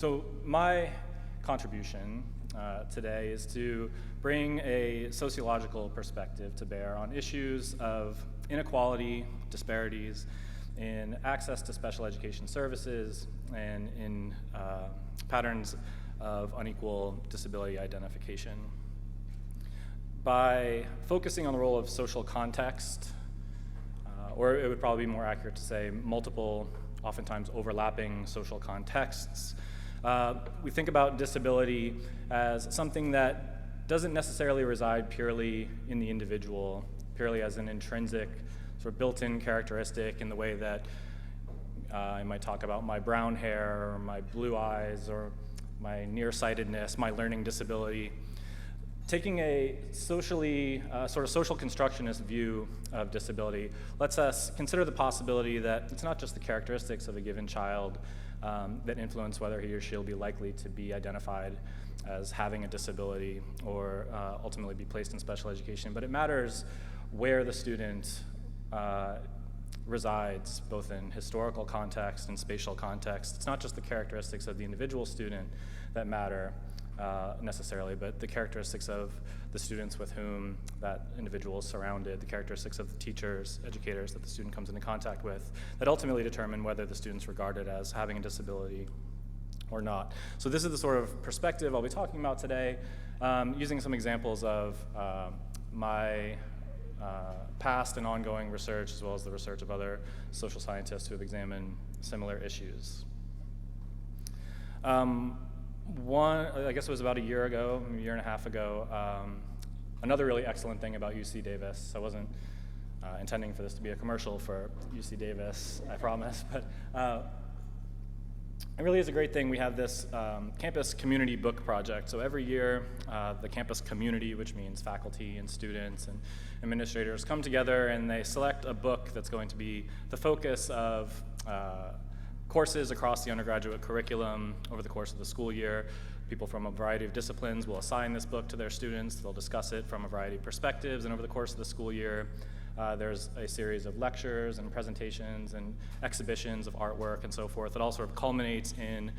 So my contribution today is to bring a sociological perspective to bear on issues of inequality, disparities in access to special education services, and in patterns of unequal disability identification. By focusing on the role of social context, or it would probably be more accurate to say multiple, oftentimes overlapping social contexts, we think about disability as something that doesn't necessarily reside purely in the individual, purely as an intrinsic sort of built-in characteristic in the way that I might talk about my brown hair or my blue eyes or my nearsightedness, my learning disability. Taking a socially, sort of social constructionist view of disability lets us consider the possibility that it's not just the characteristics of a given child that influence whether he or she will be likely to be identified as having a disability or ultimately be placed in special education, but it matters where the student resides, both in historical context and spatial context. It's not just the characteristics of the individual student that matter necessarily, but the characteristics of the students with whom that individual is surrounded, the characteristics of the teachers, educators that the student comes into contact with, that ultimately determine whether the student's regarded as having a disability or not. So this is the sort of perspective I'll be talking about today, using some examples of my past and ongoing research, as well as the research of other social scientists who have examined similar issues. I guess it was about a year and a half ago, another really excellent thing about UC Davis. I wasn't intending for this to be a commercial for UC Davis, I promise, but it really is a great thing. We have this campus community book project. So every year, the campus community, which means faculty and students and administrators, come together and they select a book that's going to be the focus of courses across the undergraduate curriculum over the course of the school year. People from a variety of disciplines will assign this book to their students. They'll discuss it from a variety of perspectives, and over the course of the school year, there's a series of lectures and presentations and exhibitions of artwork and so forth that all sort of culminates in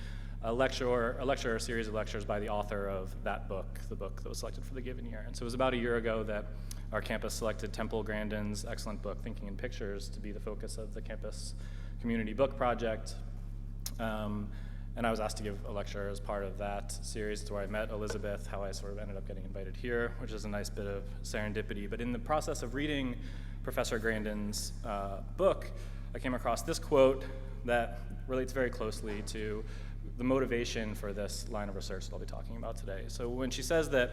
a lecture or a series of lectures by the author of that book, the book that was selected for the given year. And so it was about a year ago that our campus selected Temple Grandin's excellent book, Thinking in Pictures, to be the focus of the campus community book project. And I was asked to give a lecture as part of that series. It's where I met Elizabeth, how I sort of ended up getting invited here, which is a nice bit of serendipity. But in the process of reading Professor Grandin's book, I came across this quote that relates very closely to the motivation for this line of research that I'll be talking about today. So when she says that,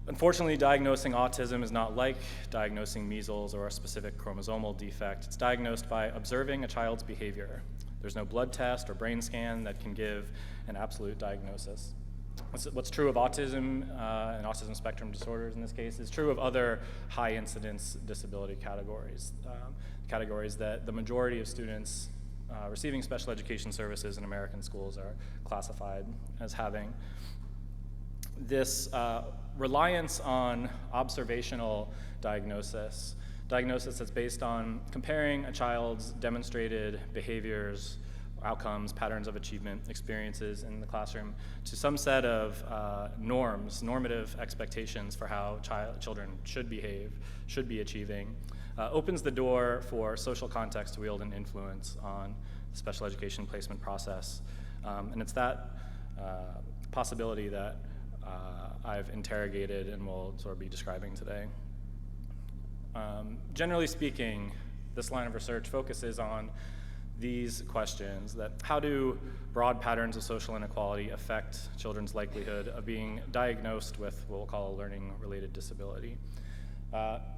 unfortunately, diagnosing autism is not like diagnosing measles or a specific chromosomal defect. It's diagnosed by observing a child's behavior. There's no blood test or brain scan that can give an absolute diagnosis. What's true of autism and autism spectrum disorders in this case is true of other high incidence disability categories, categories that the majority of students receiving special education services in American schools are classified as having. This reliance on observational diagnosis that's based on comparing a child's demonstrated behaviors, outcomes, patterns of achievement, experiences in the classroom to some set of normative expectations for how children should behave, should be achieving, opens the door for social context to wield an influence on the special education placement process. And it's that possibility that I've interrogated and will sort of be describing today. Generally speaking, this line of research focuses on these questions: that how do broad patterns of social inequality affect children's likelihood of being diagnosed with what we'll call a learning-related disability?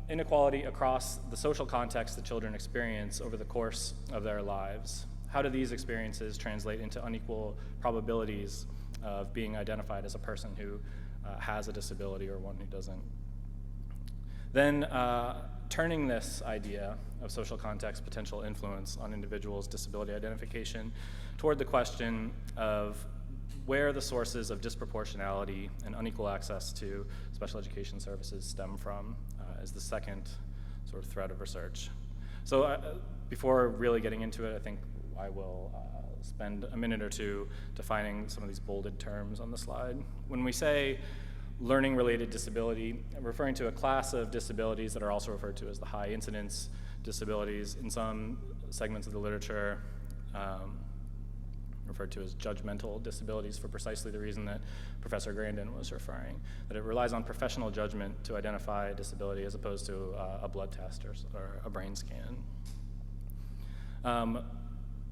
Inequality across the social context that children experience over the course of their lives. How do these experiences translate into unequal probabilities of being identified as a person who has a disability or one who doesn't? Then turning this idea of social context potential influence on individuals' disability identification toward the question of where the sources of disproportionality and unequal access to special education services stem from is the second sort of thread of research. So before really getting into it, I think I will spend a minute or two defining some of these bolded terms on the slide. When we say learning-related disability, I'm referring to a class of disabilities that are also referred to as the high incidence disabilities. In some segments of the literature, referred to as judgmental disabilities for precisely the reason that Professor Grandin was referring, that it relies on professional judgment to identify a disability as opposed to a blood test or a brain scan.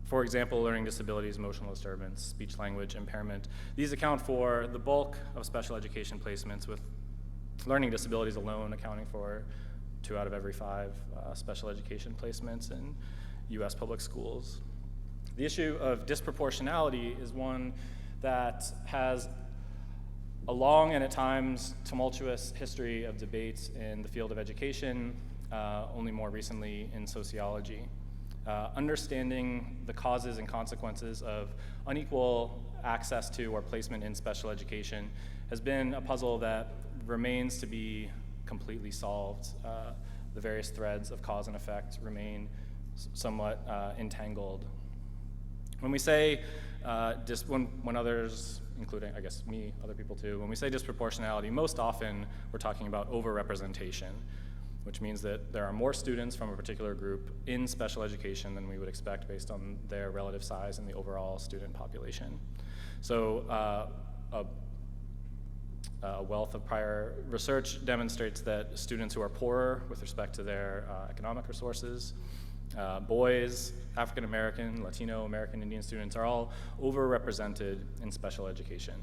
For example, learning disabilities, emotional disturbance, speech language impairment. These account for the bulk of special education placements, with learning disabilities alone accounting for 2 out of every 5 special education placements in US public schools. The issue of disproportionality is one that has a long and at times tumultuous history of debates in the field of education, only more recently in sociology. Understanding the causes and consequences of unequal access to or placement in special education has been a puzzle that remains to be completely solved. The various threads of cause and effect remain somewhat entangled. When we say, when others, including, I guess, me, other people too, when we say disproportionality, most often we're talking about overrepresentation, which means that there are more students from a particular group in special education than we would expect based on their relative size in the overall student population. So a wealth of prior research demonstrates that students who are poorer with respect to their economic resources, boys, African American, Latino, American Indian students are all overrepresented in special education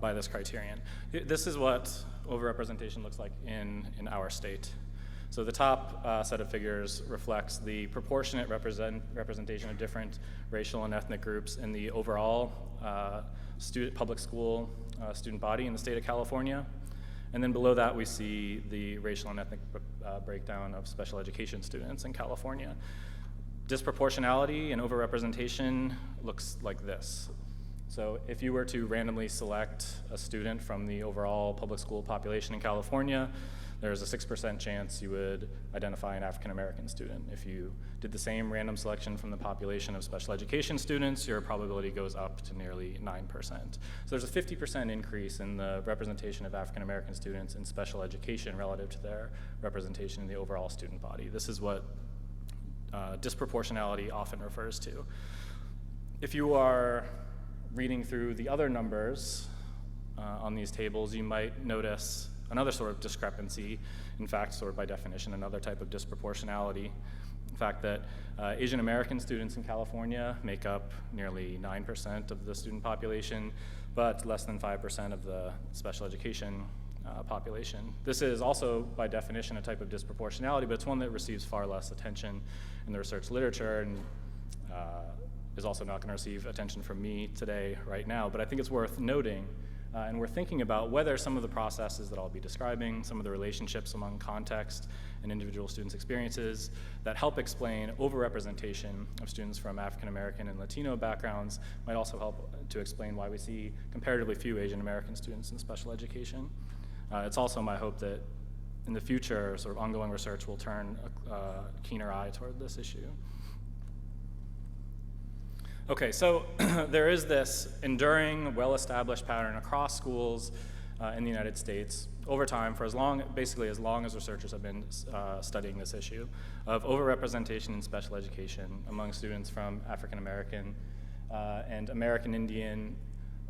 by this criterion. This is what overrepresentation looks like in our state. So the top set of figures reflects the proportionate representation of different racial and ethnic groups in the overall public school student body in the state of California. And then below that, we see the racial and ethnic breakdown of special education students in California. Disproportionality and overrepresentation looks like this. So if you were to randomly select a student from the overall public school population in California, there's a 6% chance you would identify an African American student. If you did the same random selection from the population of special education students, your probability goes up to nearly 9%. So there's a 50% increase in the representation of African American students in special education relative to their representation in the overall student body. This is what disproportionality often refers to. If you are reading through the other numbers on these tables, you might notice another sort of discrepancy, in fact, sort of by definition, another type of disproportionality. The fact that Asian American students in California make up nearly 9% of the student population, but less than 5% of the special education population. This is also, by definition, a type of disproportionality, but it's one that receives far less attention in the research literature and is also not going to receive attention from me today, right now. But I think it's worth noting, and we're thinking about whether some of the processes that I'll be describing, some of the relationships among context and individual students' experiences that help explain overrepresentation of students from African American and Latino backgrounds might also help to explain why we see comparatively few Asian American students in special education. It's also my hope that in the future, sort of ongoing research will turn a keener eye toward this issue. Okay, so there is this enduring, well-established pattern across schools in the United States over time, for basically as long as researchers have been studying this issue, of overrepresentation in special education among students from African American and American Indian,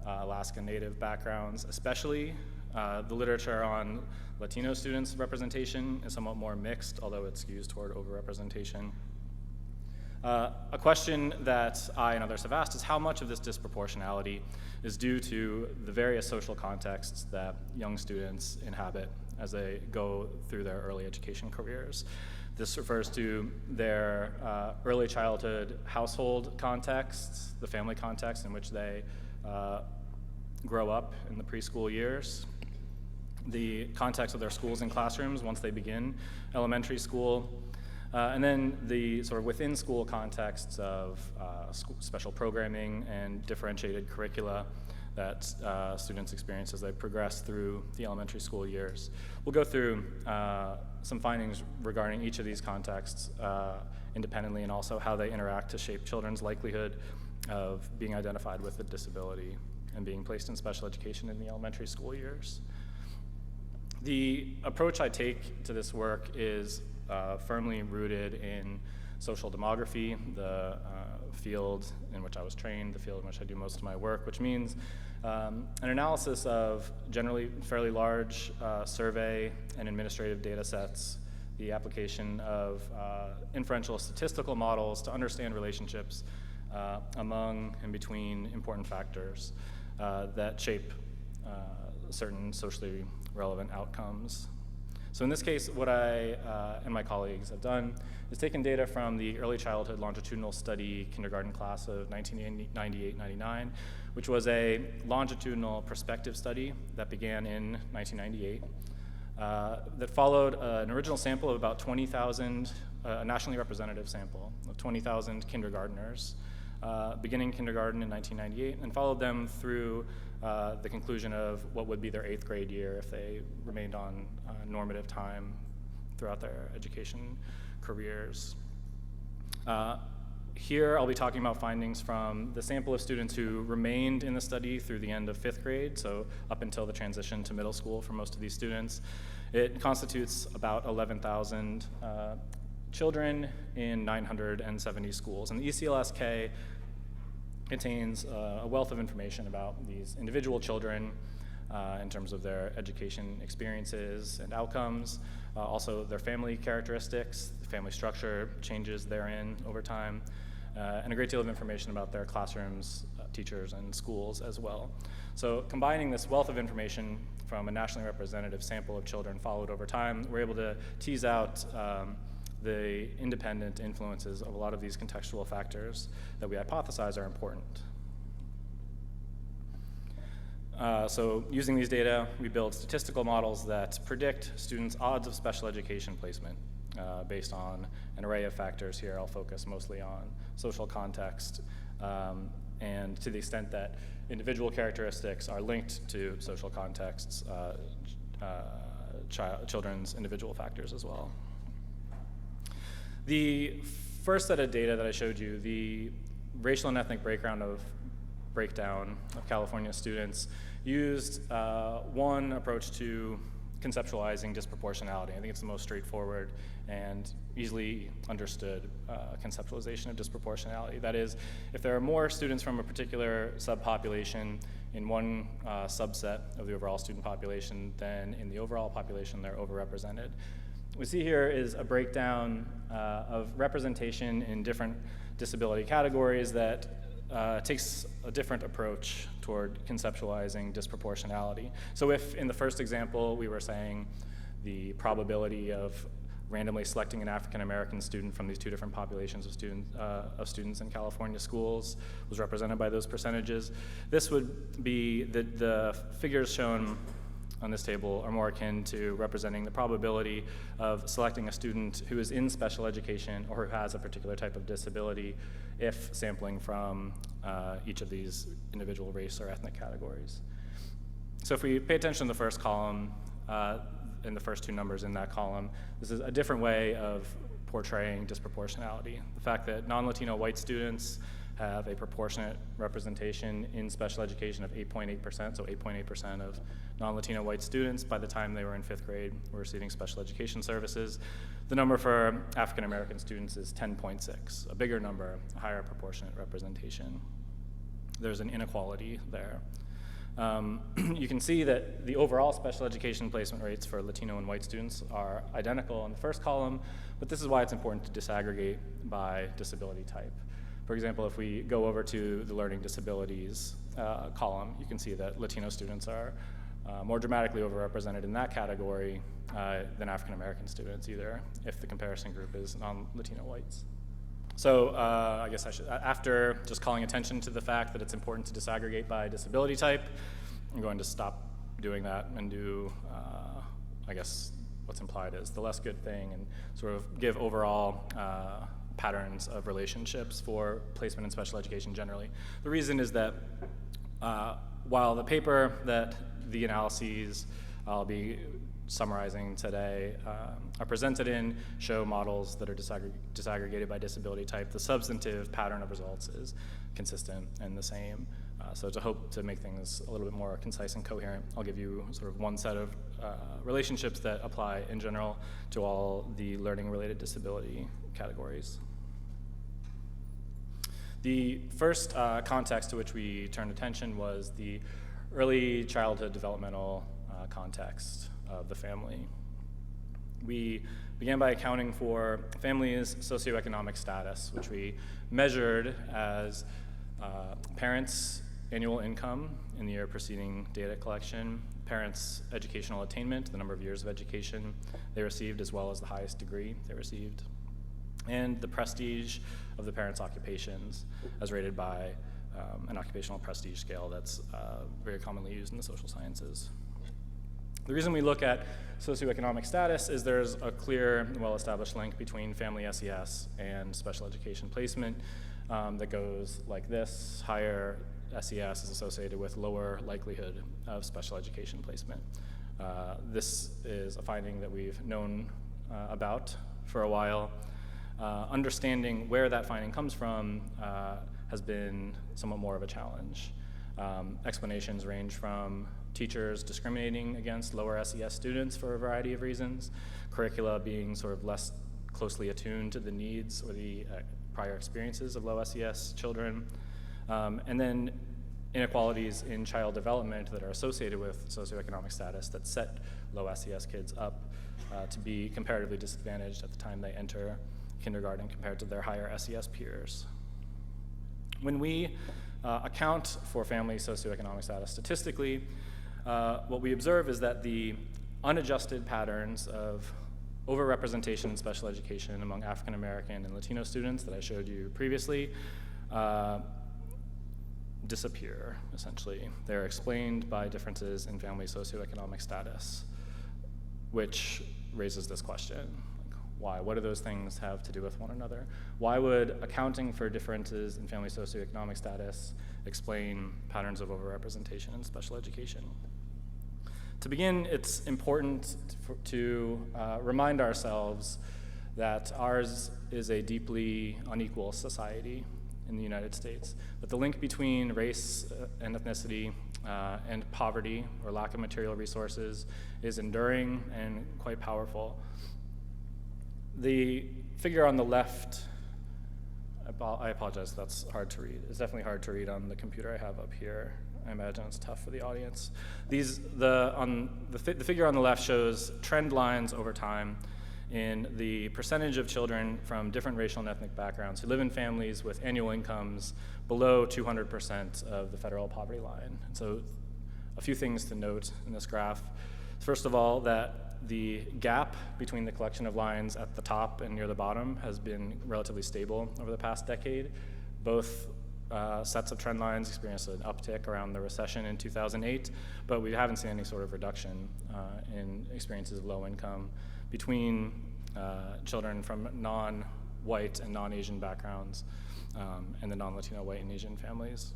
Alaska Native backgrounds, especially. The literature on Latino students' representation is somewhat more mixed, although it skews toward overrepresentation. A question that I and others have asked is how much of this disproportionality is due to the various social contexts that young students inhabit as they go through their early education careers. This refers to their early childhood household contexts, the family context in which they grow up in the preschool years, the context of their schools and classrooms once they begin elementary school, and then the sort of within school contexts of special programming and differentiated curricula that students experience as they progress through the elementary school years. We'll go through some findings regarding each of these contexts independently, and also how they interact to shape children's likelihood of being identified with a disability and being placed in special education in the elementary school years. The approach I take to this work is firmly rooted in social demography, the field in which I was trained, the field in which I do most of my work, which means an analysis of generally fairly large survey and administrative data sets, the application of inferential statistical models to understand relationships among and between important factors that shape certain socially relevant outcomes. So in this case, what I and my colleagues have done is taken data from the early childhood longitudinal study kindergarten class of 1998-99, which was a longitudinal prospective study that began in 1998, that followed an original sample of about 20,000, a nationally representative sample of 20,000 kindergartners, beginning kindergarten in 1998, and followed them through the conclusion of what would be their 8th grade year if they remained on normative time throughout their education careers. Here I'll be talking about findings from the sample of students who remained in the study through the end of 5th grade, so up until the transition to middle school for most of these students. It constitutes about 11,000 children in 970 schools. And the ECLSK contains a wealth of information about these individual children in terms of their education experiences and outcomes, also their family characteristics, the family structure changes therein over time, and a great deal of information about their classrooms, teachers, and schools as well. So combining this wealth of information from a nationally representative sample of children followed over time, we're able to tease out the independent influences of a lot of these contextual factors that we hypothesize are important. So using these data, we build statistical models that predict students' odds of special education placement based on an array of factors here. I'll focus mostly on social context, and to the extent that individual characteristics are linked to social contexts, children's individual factors as well. The first set of data that I showed you, the racial and ethnic breakdown of California students, used one approach to conceptualizing disproportionality. I think it's the most straightforward and easily understood conceptualization of disproportionality. That is, if there are more students from a particular subpopulation in one subset of the overall student population than in the overall population, they're overrepresented. What we see here is a breakdown of representation in different disability categories that takes a different approach toward conceptualizing disproportionality. So if in the first example we were saying the probability of randomly selecting an African American student from these two different populations of students in California schools was represented by those percentages, this would be the figures shown on this table are more akin to representing the probability of selecting a student who is in special education or who has a particular type of disability if sampling from each of these individual race or ethnic categories. So if we pay attention to the first column, in the first two numbers in that column, this is a different way of portraying disproportionality. The fact that non-Latino white students have a proportionate representation in special education of 8.8%, so 8.8% of non-Latino white students by the time they were in 5th grade were receiving special education services. The number for African American students is 10.6, a bigger number, a higher proportionate representation. There's an inequality there. You can see that the overall special education placement rates for Latino and white students are identical in the first column, but this is why it's important to disaggregate by disability type. For example, if we go over to the learning disabilities column, you can see that Latino students are more dramatically overrepresented in that category than African American students, either if the comparison group is non-Latino whites. So I guess I should, after just calling attention to the fact that it's important to disaggregate by disability type, I'm going to stop doing that and do, I guess, what's implied as the less good thing and sort of give overall patterns of relationships for placement in special education generally. The reason is that while the paper that the analyses I'll be summarizing today are presented in show models that are disaggregated by disability type, the substantive pattern of results is consistent and the same. So to hope to make things a little bit more concise and coherent, I'll give you sort of one set of relationships that apply in general to all the learning-related disability categories. The first context to which we turned attention was the early childhood developmental context of the family. We began by accounting for families' socioeconomic status, which we measured as parents' annual income in the year preceding data collection, parents' educational attainment, the number of years of education they received, as well as the highest degree they received, and the prestige of the parents' occupations as rated by an occupational prestige scale that's very commonly used in the social sciences. The reason we look at socioeconomic status is there's a clear, well-established link between family SES and special education placement that goes like this. Higher SES is associated with lower likelihood of special education placement. This is a finding that we've known about for a while. Understanding where that finding comes from has been somewhat more of a challenge. Explanations range from teachers discriminating against lower SES students for a variety of reasons, curricula being sort of less closely attuned to the needs or the prior experiences of low SES children, and then inequalities in child development that are associated with socioeconomic status that set low SES kids up to be comparatively disadvantaged at the time they enter kindergarten compared to their higher SES peers. When we account for family socioeconomic status statistically, what we observe is that the unadjusted patterns of overrepresentation in special education among African American and Latino students that I showed you previously disappear, essentially. They're explained by differences in family socioeconomic status, which raises this question. Why? What do those things have to do with one another? Why would accounting for differences in family socioeconomic status explain patterns of overrepresentation in special education? To begin, it's important to remind ourselves that ours is a deeply unequal society in the United States, that the link between race and ethnicity and poverty or lack of material resources is enduring and quite powerful. The figure on the left, I apologize, that's hard to read. It's definitely hard to read on the computer I have up here. I imagine it's tough for the audience. The figure on the left shows trend lines over time in the percentage of children from different racial and ethnic backgrounds who live in families with annual incomes below 200% of the federal poverty line. So a few things to note in this graph. First of all, that the gap between the collection of lines at the top and near the bottom has been relatively stable over the past decade. Both sets of trend lines experienced an uptick around the recession in 2008, but we haven't seen any sort of reduction in experiences of low income between children from non-white and non-Asian backgrounds and the non-Latino white and Asian families.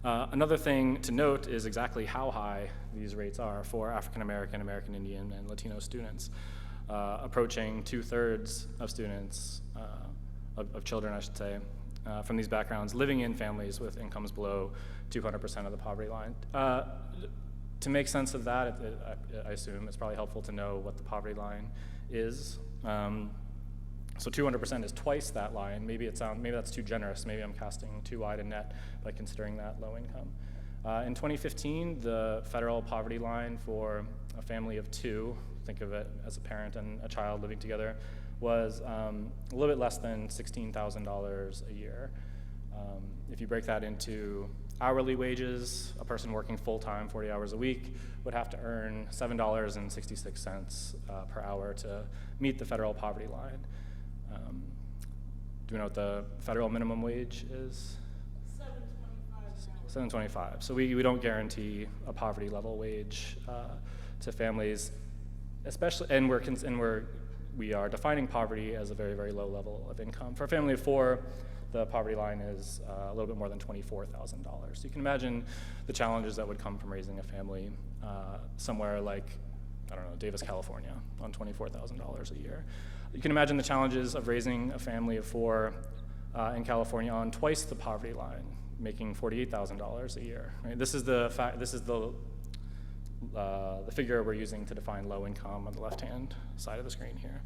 Another thing to note is exactly how high these rates are for African American, American Indian, and Latino students, approaching 2/3 of students, of children, I should say, from these backgrounds living in families with incomes below 200% of the poverty line. To make sense of that, I assume it's probably helpful to know what the poverty line is. So 200% is twice that line. Maybe that's too generous. Maybe I'm casting too wide a net by considering that low income. In 2015, the federal poverty line for a family of two, think of it as a parent and a child living together, was a little bit less than $16,000 a year. If you break that into hourly wages, a person working full-time, 40 hours a week, would have to earn $7.66 per hour to meet the federal poverty line. Do we know what the federal minimum wage is? $7.25. So we don't guarantee a poverty level wage to families, especially, and we are defining poverty as a very, very low level of income. For a family of four, the poverty line is a little bit more than $24,000. So you can imagine the challenges that would come from raising a family somewhere like, I don't know, Davis, California, on $24,000 a year. You can imagine the challenges of raising a family of 4 in California on twice the poverty line, making $48,000 a year. Right? This is the figure we're using to define low income on the left-hand side of the screen here.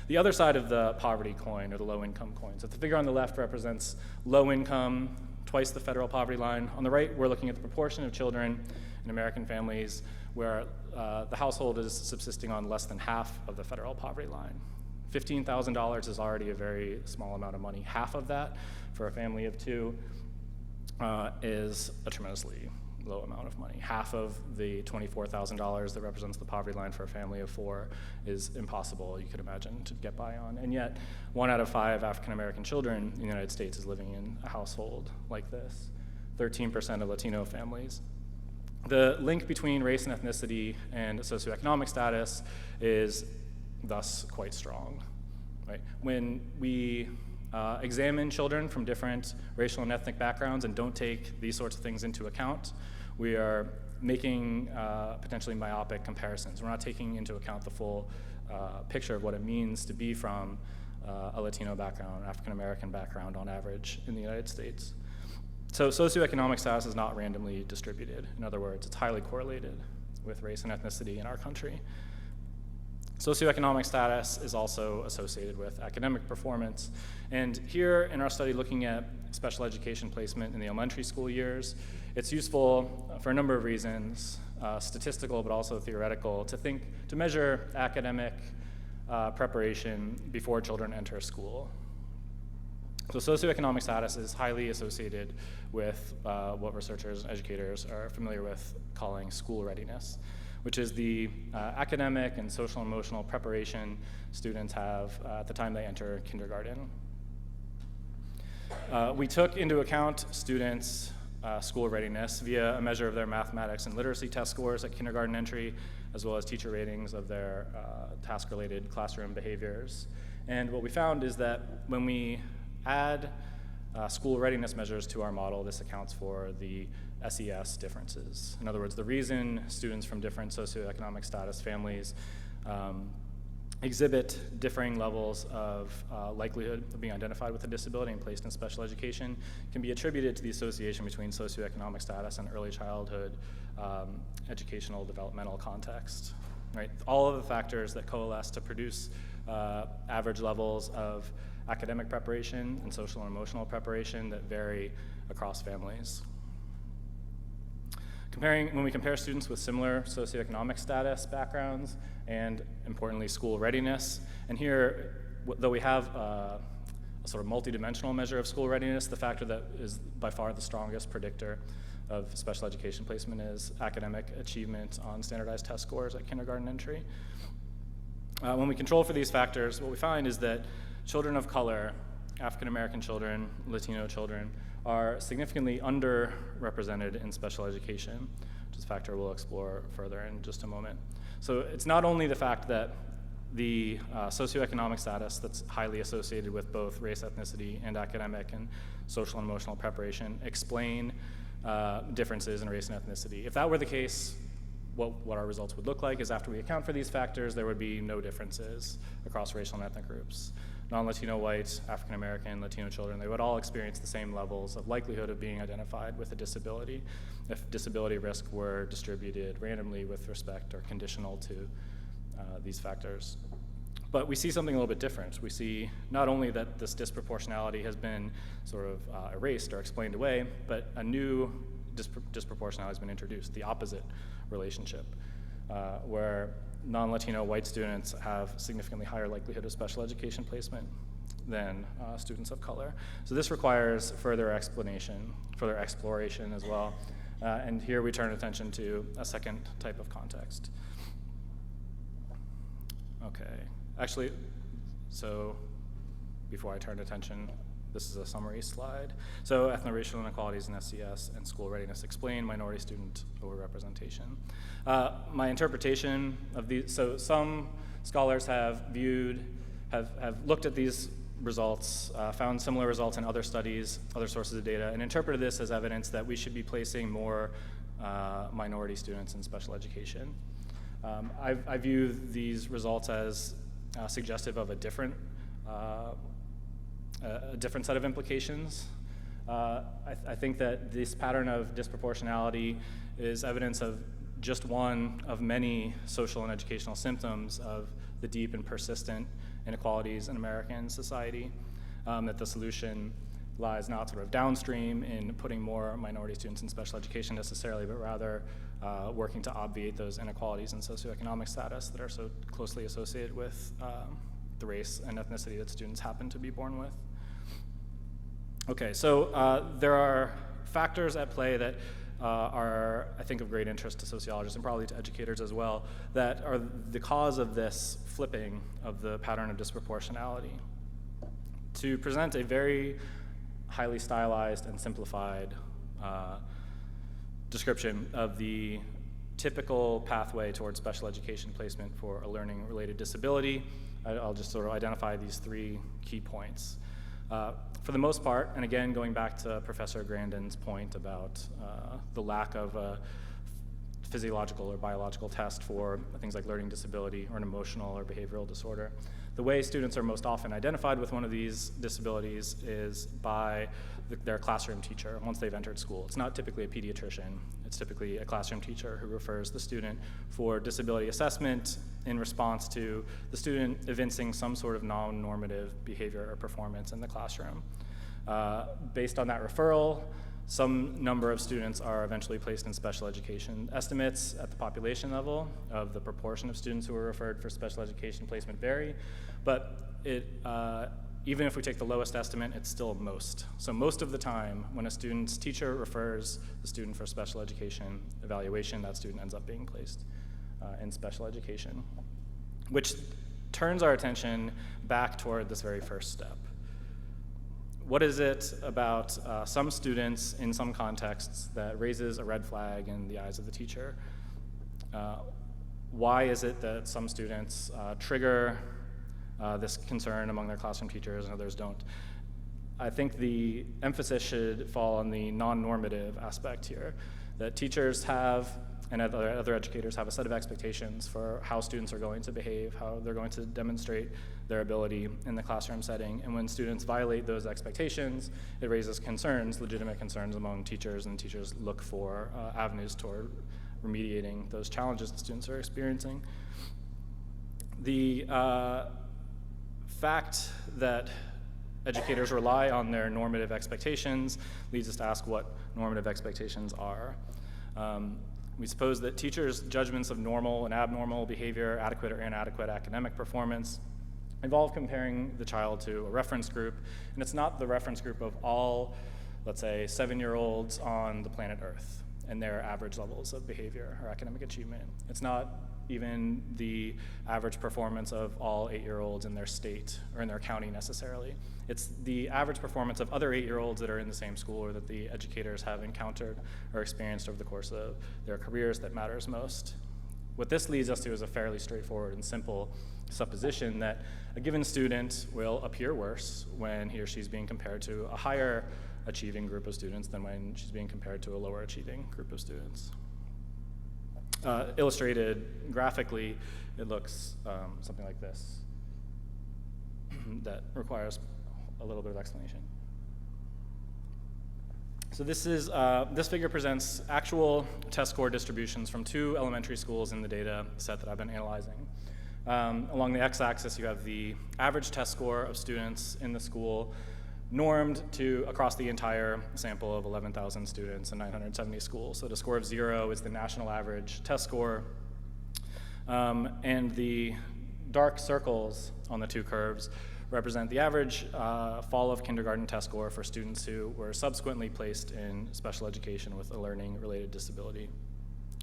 The other side of the poverty coin, or the low income coin. So the figure on the left represents low income, twice the federal poverty line. On the right, we're looking at the proportion of children in American families where the household is subsisting on less than half of the federal poverty line. $15,000 is already a very small amount of money. Half of that for a family of 2 is a tremendously low amount of money. Half of the $24,000 that represents the poverty line for a family of 4 is impossible, you could imagine, to get by on. And yet, 1 out of 5 African-American children in the United States is living in a household like this. 13% of Latino families. The link between race and ethnicity and socioeconomic status is thus quite strong. Right? When we examine children from different racial and ethnic backgrounds and don't take these sorts of things into account, we are making potentially myopic comparisons. We're not taking into account the full picture of what it means to be from a Latino background, African-American background on average in the United States. So socioeconomic status is not randomly distributed. In other words, it's highly correlated with race and ethnicity in our country. Socioeconomic status is also associated with academic performance. And here in our study looking at special education placement in the elementary school years, it's useful for a number of reasons, statistical but also theoretical, to measure academic preparation before children enter school. So socioeconomic status is highly associated with what researchers and educators are familiar with calling school readiness, which is the academic and social and emotional preparation students have at the time they enter kindergarten. We took into account students' school readiness via a measure of their mathematics and literacy test scores at kindergarten entry, as well as teacher ratings of their task-related classroom behaviors. And what we found is that when we add school readiness measures to our model, this accounts for the SES differences. In other words, the reason students from different socioeconomic status families exhibit differing levels of likelihood of being identified with a disability and placed in special education can be attributed to the association between socioeconomic status and early childhood educational developmental context. Right? All of the factors that coalesce to produce average levels of academic preparation and social and emotional preparation that vary across families. When we compare students with similar socioeconomic status backgrounds and, importantly, school readiness, and here, though we have a sort of multidimensional measure of school readiness, the factor that is by far the strongest predictor of special education placement is academic achievement on standardized test scores at kindergarten entry. When we control for these factors, what we find is that children of color, African-American children, Latino children, are significantly underrepresented in special education, which is a factor we'll explore further in just a moment. So it's not only the fact that the socioeconomic status that's highly associated with both race, ethnicity, and academic and social and emotional preparation explain differences in race and ethnicity. If that were the case, what our results would look like is after we account for these factors, there would be no differences across racial and ethnic groups. Non-Latino white, African-American, Latino children, they would all experience the same levels of likelihood of being identified with a disability if disability risk were distributed randomly with respect or conditional to these factors. But we see something a little bit different. We see not only that this disproportionality has been sort of erased or explained away, but a new disproportionality has been introduced, the opposite relationship, where non-Latino white students have significantly higher likelihood of special education placement than students of color. So this requires further explanation, further exploration as well. And here we turn attention to a second type of context. Okay, actually, so before I turn attention, this is a summary slide. So ethnoracial inequalities in SES and school readiness explain minority student overrepresentation. My interpretation of these, so some scholars have looked at these results, found similar results in other studies, other sources of data, and interpreted this as evidence that we should be placing more minority students in special education. I view these results as suggestive of a different set of implications. I think that this pattern of disproportionality is evidence of just one of many social and educational symptoms of the deep and persistent inequalities in American society, that the solution lies not sort of downstream in putting more minority students in special education necessarily, but rather working to obviate those inequalities in socioeconomic status that are so closely associated with the race and ethnicity that students happen to be born with. Okay, so there are factors at play that are, I think, of great interest to sociologists and probably to educators as well, that are the cause of this flipping of the pattern of disproportionality. To present a very highly stylized and simplified description of the typical pathway towards special education placement for a learning-related disability, I'll just sort of identify these three key points. For the most part, and again, going back to Professor Grandin's point about the lack of a physiological or biological test for things like learning disability or an emotional or behavioral disorder, the way students are most often identified with one of these disabilities is by their classroom teacher once they've entered school. It's not typically a pediatrician. It's typically a classroom teacher who refers the student for disability assessment in response to the student evincing some sort of non-normative behavior or performance in the classroom. Based on that referral, some number of students are eventually placed in special education. Estimates at the population level of the proportion of students who are referred for special education placement vary, but even if we take the lowest estimate, it's still most. So most of the time, when a student's teacher refers the student for special education evaluation, that student ends up being placed in special education, which turns our attention back toward this very first step. What is it about some students in some contexts that raises a red flag in the eyes of the teacher? Why is it that some students trigger this concern among their classroom teachers and others don't? I think the emphasis should fall on the non-normative aspect here, that teachers have and other educators have a set of expectations for how students are going to behave, how they're going to demonstrate their ability in the classroom setting. And when students violate those expectations, it raises concerns, legitimate concerns among teachers, and teachers look for avenues toward remediating those challenges that students are experiencing. The fact that educators rely on their normative expectations leads us to ask what normative expectations are. We suppose that teachers' judgments of normal and abnormal behavior, adequate or inadequate academic performance, involve comparing the child to a reference group, and it's not the reference group of all, let's say, 7-year-olds on the planet Earth and their average levels of behavior or academic achievement. It's not even the average performance of all 8-year-olds in their state or in their county necessarily. It's the average performance of other 8-year-olds that are in the same school or that the educators have encountered or experienced over the course of their careers that matters most. What this leads us to is a fairly straightforward and simple supposition that a given student will appear worse when he or she's being compared to a higher achieving group of students than when she's being compared to a lower achieving group of students. Illustrated graphically, it looks something like this that requires a little bit of explanation. So this figure presents actual test score distributions from 2 elementary schools in the data set that I've been analyzing. Along the x-axis, you have the average test score of students in the school normed to across the entire sample of 11,000 students in 970 schools. So the score of 0 is the national average test score. And the dark circles on the 2 curves represent the average fall of kindergarten test score for students who were subsequently placed in special education with a learning-related disability.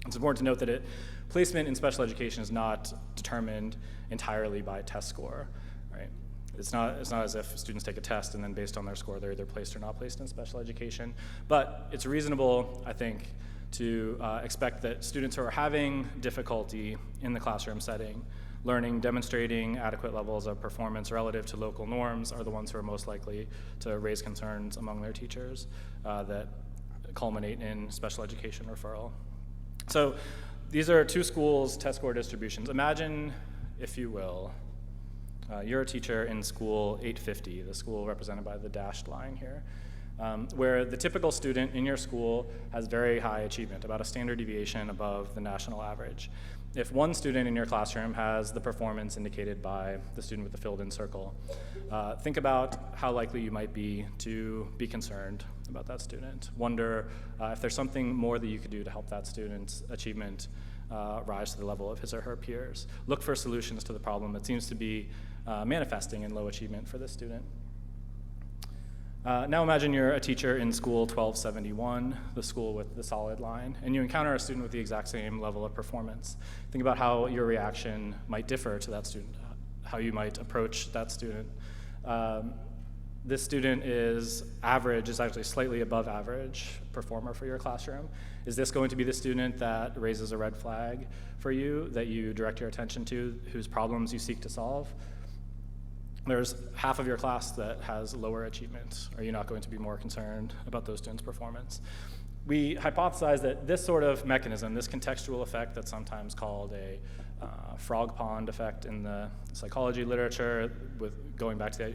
It's important to note that placement in special education is not determined entirely by test score, right? It's not as if students take a test and then based on their score they're either placed or not placed in special education. But it's reasonable, I think, to expect that students who are having difficulty in the classroom setting learning, demonstrating adequate levels of performance relative to local norms are the ones who are most likely to raise concerns among their teachers that culminate in special education referral. So these are two schools' test score distributions. Imagine, if you will, you're a teacher in school 850, the school represented by the dashed line here, where the typical student in your school has very high achievement, about a standard deviation above the national average. If one student in your classroom has the performance indicated by the student with the filled-in circle, think about how likely you might be to be concerned about that student. Wonder if there's something more that you could do to help that student's achievement rise to the level of his or her peers. Look for solutions to the problem that seems to be manifesting in low achievement for this student. Now imagine you're a teacher in school 1271, the school with the solid line, and you encounter a student with the exact same level of performance. Think about how your reaction might differ to that student, how you might approach that student. This student is average, is actually slightly above average performer for your classroom. Is this going to be the student that raises a red flag for you, that you direct your attention to, whose problems you seek to solve? There's half of your class that has lower achievement. Are you not going to be more concerned about those students' performance? We hypothesize that this sort of mechanism, this contextual effect that's sometimes called a frog pond effect in the psychology literature, with going back to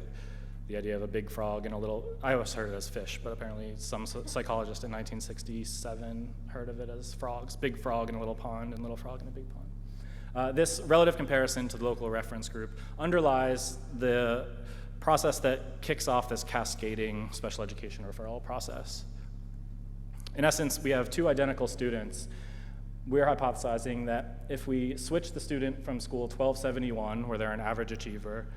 the idea of a big frog and a little, I always heard it as fish, but apparently some psychologist in 1967 heard of it as frogs, big frog in a little pond and little frog in a big pond. This relative comparison to the local reference group underlies the process that kicks off this cascading special education referral process. In essence, we have two identical students. We're hypothesizing that if we switch the student from school 1271, where they're an average achiever,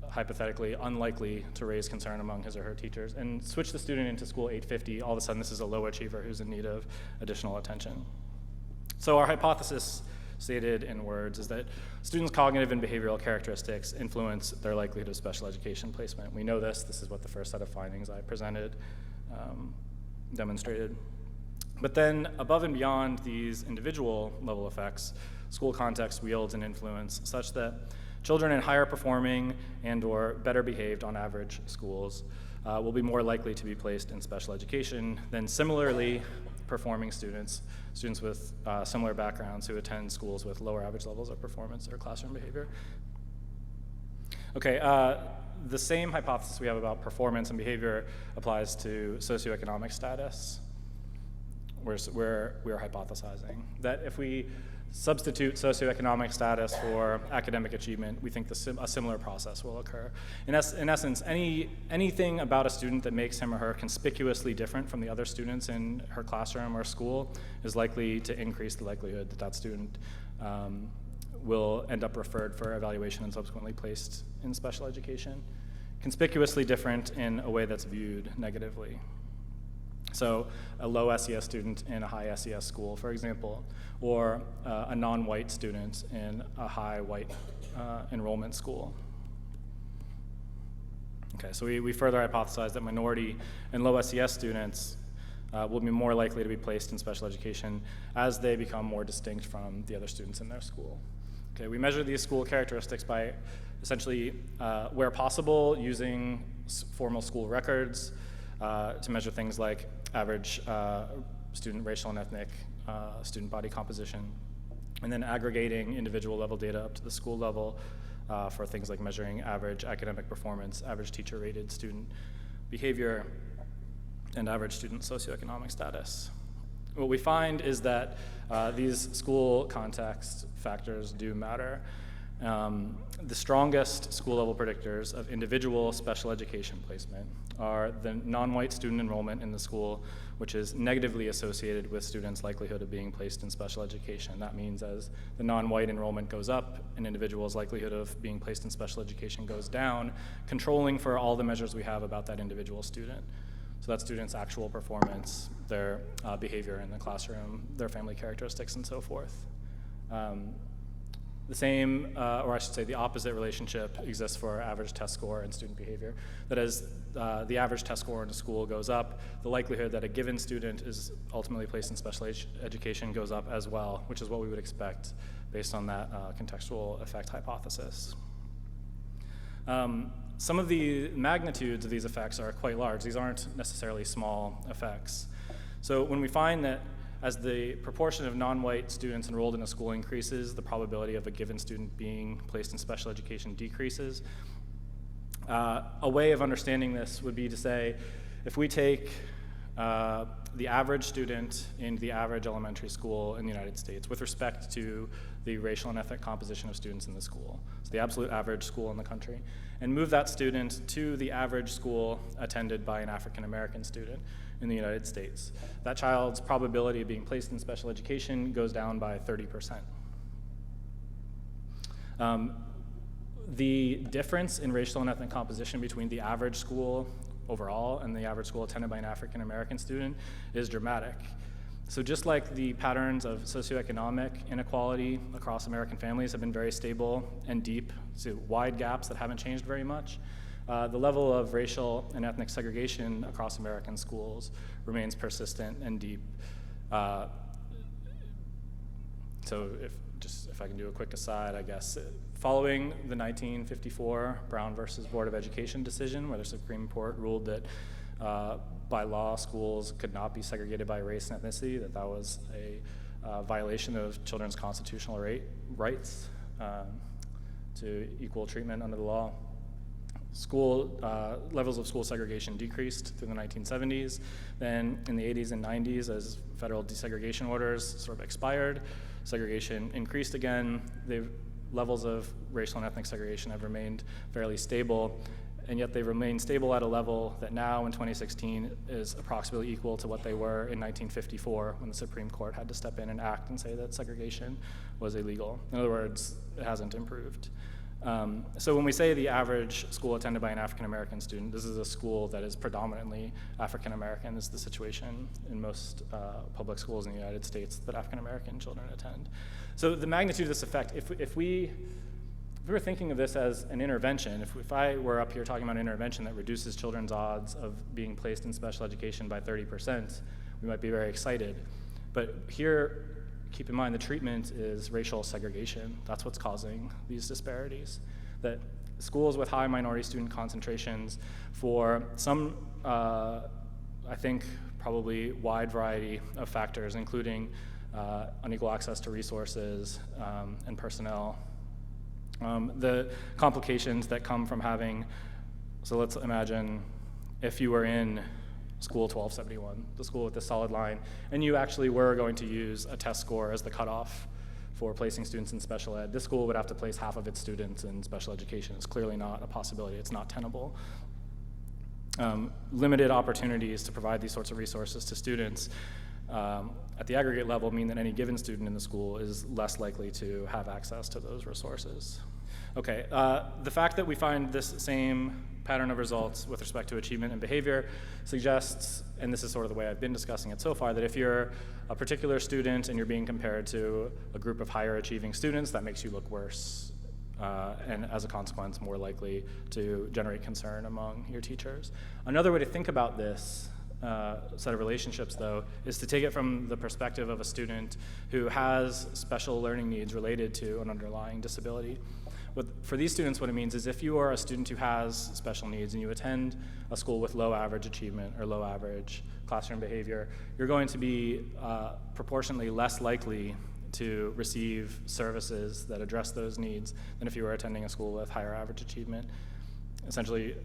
hypothetically unlikely to raise concern among his or her teachers, and switch the student into school 850, all of a sudden this is a low achiever who's in need of additional attention. So our hypothesis, stated in words, is that students' cognitive and behavioral characteristics influence their likelihood of special education placement. We know this. This is what the first set of findings I presented demonstrated. But then above and beyond these individual level effects, school context wields an influence such that children in higher performing and or better behaved on average schools will be more likely to be placed in special education than similarly performing students with similar backgrounds who attend schools with lower average levels of performance or classroom behavior. Okay, the same hypothesis we have about performance and behavior applies to socioeconomic status, where we're hypothesizing that if we substitute socioeconomic status for academic achievement, we think a similar process will occur. In essence, anything about a student that makes him or her conspicuously different from the other students in her classroom or school is likely to increase the likelihood that that student will end up referred for evaluation and subsequently placed in special education. Conspicuously different in a way that's viewed negatively. So a low SES student in a high SES school, for example, or a non-white student in a high white enrollment school. Okay, so we further hypothesize that minority and low SES students will be more likely to be placed in special education as they become more distinct from the other students in their school. Okay, we measure these school characteristics by essentially, where possible, using formal school records to measure things like average student racial and ethnic student body composition, and then aggregating individual level data up to the school level for things like measuring average academic performance, average teacher rated student behavior, and average student socioeconomic status. What we find is that these school context factors do matter. The strongest school level predictors of individual special education placement are the non-white student enrollment in the school, which is negatively associated with students' likelihood of being placed in special education. That means as the non-white enrollment goes up, an individual's likelihood of being placed in special education goes down, controlling for all the measures we have about that individual student. So that student's actual performance, their behavior in the classroom, their family characteristics, and so forth. The same, or I should say the opposite relationship exists for average test score and student behavior. That as the average test score in a school goes up, the likelihood that a given student is ultimately placed in special education goes up as well, which is what we would expect based on that contextual effect hypothesis. Some of the magnitudes of these effects are quite large. These aren't necessarily small effects. So when we find that as the proportion of non-white students enrolled in a school increases, the probability of a given student being placed in special education decreases, a way of understanding this would be to say, if we take the average student in the average elementary school in the United States with respect to the racial and ethnic composition of students in the school, so the absolute average school in the country, and move that student to the average school attended by an African American student in the United States, that child's probability of being placed in special education goes down by 30%. The difference in racial and ethnic composition between the average school overall and the average school attended by an African American student is dramatic. So just like the patterns of socioeconomic inequality across American families have been very stable and deep, so wide gaps that haven't changed very much, the level of racial and ethnic segregation across American schools remains persistent and deep. So if I can do a quick aside, I guess, following the 1954 Brown versus Board of Education decision, where the Supreme Court ruled that by law schools could not be segregated by race and ethnicity, that was a violation of children's constitutional rights to equal treatment under the law. Levels of school segregation decreased through the 1970s. Then in the 80s and 90s, as federal desegregation orders sort of expired, segregation increased again. The levels of racial and ethnic segregation have remained fairly stable, and yet they remain stable at a level that now in 2016 is approximately equal to what they were in 1954 when the Supreme Court had to step in and act and say that segregation was illegal. In other words, it hasn't improved. So when we say the average school attended by an African American student, this is a school that is predominantly African American. This is the situation in most public schools in the United States that African American children attend. So the magnitude of this effect, if we were thinking of this as an intervention, if I were up here talking about an intervention that reduces children's odds of being placed in special education by 30%, we might be very excited. But here, keep in mind, the treatment is racial segregation. That's what's causing these disparities. That schools with high minority student concentrations, for some, I think, probably wide variety of factors, including unequal access to resources and personnel. The complications that come from having, so let's imagine if you were in School 1271, the school with the solid line, and you actually were going to use a test score as the cutoff for placing students in special ed. This school would have to place half of its students in special education. It's clearly not a possibility. It's not tenable. Limited opportunities to provide these sorts of resources to students at the aggregate level mean that any given student in the school is less likely to have access to those resources. Okay, the fact that we find this same pattern of results with respect to achievement and behavior suggests, and this is sort of the way I've been discussing it so far, that if you're a particular student and you're being compared to a group of higher achieving students, that makes you look worse, and as a consequence, more likely to generate concern among your teachers. Another way to think about this set of relationships, though, is to take it from the perspective of a student who has special learning needs related to an underlying disability. For these students, what it means is if you are a student who has special needs and you attend a school with low average achievement or low average classroom behavior, you're going to be proportionately less likely to receive services that address those needs than if you were attending a school with higher average achievement. Essentially,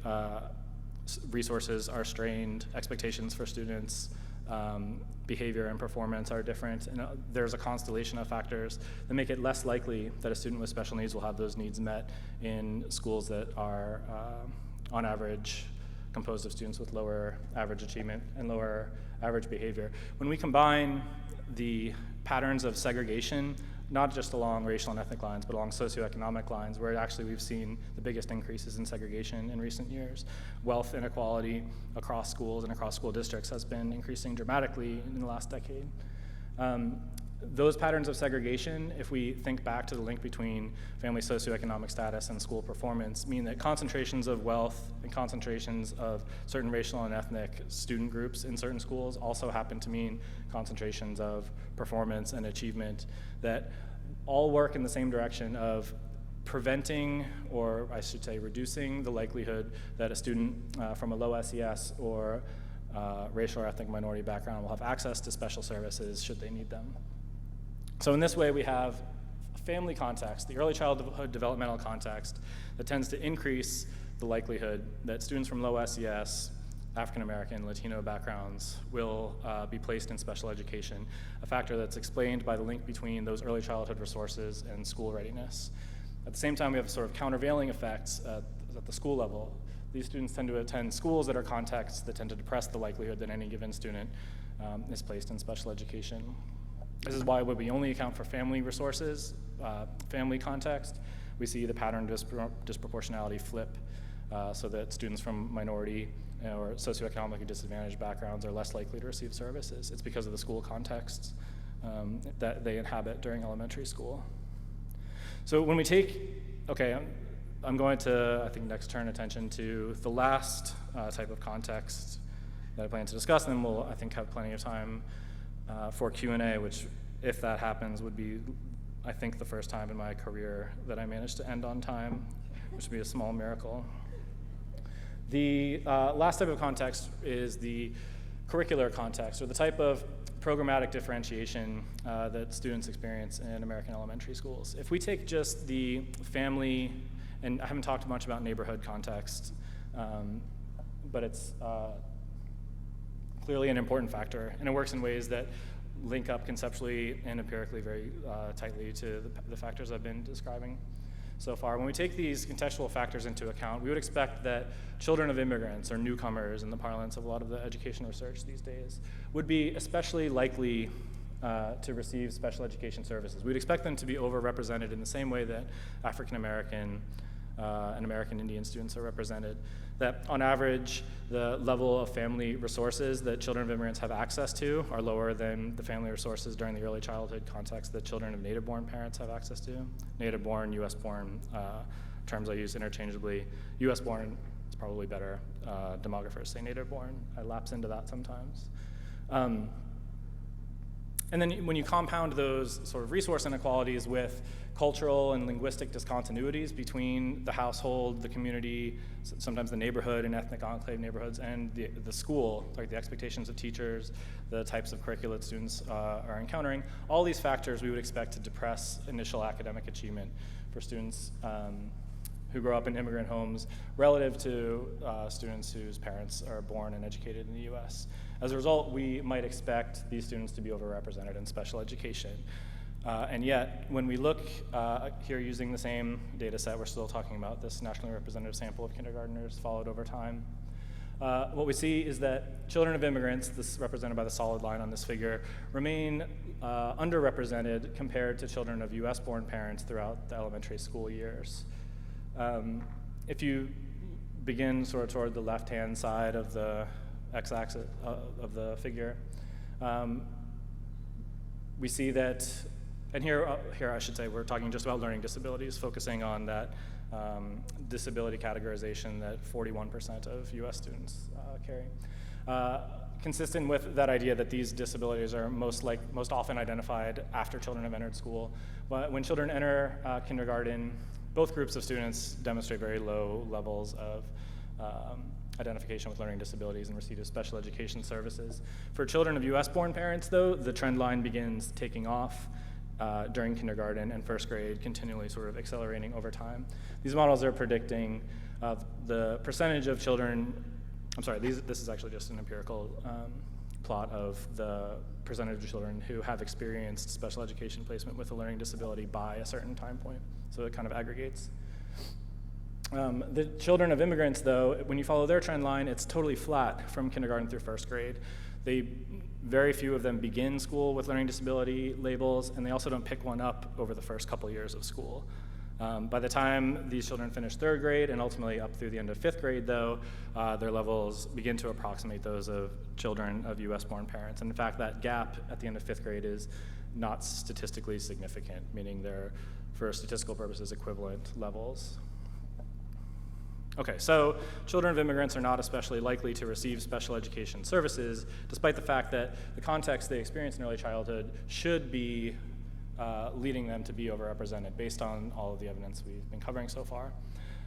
resources are strained, expectations for students, behavior and performance are different, and there's a constellation of factors that make it less likely that a student with special needs will have those needs met in schools that are, on average, composed of students with lower average achievement and lower average behavior. When we combine the patterns of segregation, not just along racial and ethnic lines, but along socioeconomic lines, where actually we've seen the biggest increases in segregation in recent years. Wealth inequality across schools and across school districts has been increasing dramatically in the last decade. Those patterns of segregation, if we think back to the link between family socioeconomic status and school performance, mean that concentrations of wealth and concentrations of certain racial and ethnic student groups in certain schools also happen to mean concentrations of performance and achievement that all work in the same direction of preventing, or I should say reducing, the likelihood that a student from a low SES or racial or ethnic minority background will have access to special services should they need them. So in this way, we have a family context, the early childhood developmental context, that tends to increase the likelihood that students from low SES, African American, Latino backgrounds will be placed in special education, a factor that's explained by the link between those early childhood resources and school readiness. At the same time, we have sort of countervailing effects at the school level. These students tend to attend schools that are contexts that tend to depress the likelihood that any given student is placed in special education. This is why when we only account for family resources, family context, we see the pattern disproportionality flip so that students from minority or socioeconomically disadvantaged backgrounds are less likely to receive services. It's because of the school contexts that they inhabit during elementary school. So when we take, I'm going to, I think, next turn attention to the last type of context that I plan to discuss, and then we'll, I think, have plenty of time for Q&A, which, if that happens, would be, I think, the first time in my career that I managed to end on time, which would be a small miracle. The last type of context is the curricular context, or the type of programmatic differentiation that students experience in American elementary schools. If we take just the family, and I haven't talked much about neighborhood context, but it's clearly an important factor, and it works in ways that link up conceptually and empirically very tightly to the factors I've been describing so far. When we take these contextual factors into account, we would expect that children of immigrants, or newcomers in the parlance of a lot of the education research these days, would be especially likely to receive special education services. We'd expect them to be overrepresented in the same way that African American and American Indian students are represented. That on average, the level of family resources that children of immigrants have access to are lower than the family resources during the early childhood context that children of native-born parents have access to. Native-born, US-born terms I use interchangeably. US-born is probably better. Demographers say native-born. I lapse into that sometimes. And then when you compound those sort of resource inequalities with cultural and linguistic discontinuities between the household, the community, sometimes the neighborhood and ethnic enclave neighborhoods, and the school, like the expectations of teachers, the types of curricula that students are encountering, all these factors we would expect to depress initial academic achievement for students who grow up in immigrant homes relative to students whose parents are born and educated in the US. As a result, we might expect these students to be overrepresented in special education. And yet, when we look here using the same data set, we're still talking about this nationally representative sample of kindergartners followed over time. What we see is that children of immigrants, this is represented by the solid line on this figure, remain underrepresented compared to children of US-born parents throughout the elementary school years. If you begin sort of toward the left-hand side of the x-axis of the figure, we see that, and here I should say we're talking just about learning disabilities, focusing on that disability categorization that 41% of US students carry. Consistent with that idea that these disabilities are most often identified after children have entered school. But when children enter kindergarten, both groups of students demonstrate very low levels of identification with learning disabilities and receipt of special education services. For children of US-born parents, though, the trend line begins taking off during kindergarten and first grade, continually sort of accelerating over time. These models are predicting the percentage of children, I'm sorry, this is actually just an empirical plot of the percentage of children who have experienced special education placement with a learning disability by a certain time point. So it kind of aggregates. The children of immigrants, though, when you follow their trend line, it's totally flat from kindergarten through first grade. Very few of them begin school with learning disability labels, and they also don't pick one up over the first couple years of school. By the time these children finish third grade and ultimately up through the end of fifth grade, though, their levels begin to approximate those of children of US-born parents. And in fact, that gap at the end of fifth grade is not statistically significant, meaning they're, for statistical purposes, equivalent levels. Okay, so children of immigrants are not especially likely to receive special education services, despite the fact that the context they experience in early childhood should be leading them to be overrepresented based on all of the evidence we've been covering so far.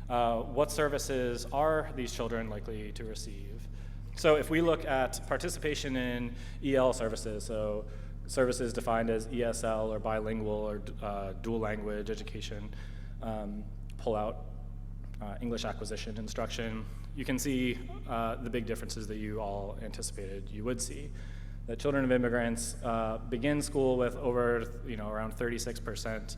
What services are these children likely to receive? So if we look at participation in EL services, so services defined as ESL or bilingual or dual language education, pull out English acquisition instruction, you can see the big differences that you all anticipated you would see. That children of immigrants begin school with over, around 36%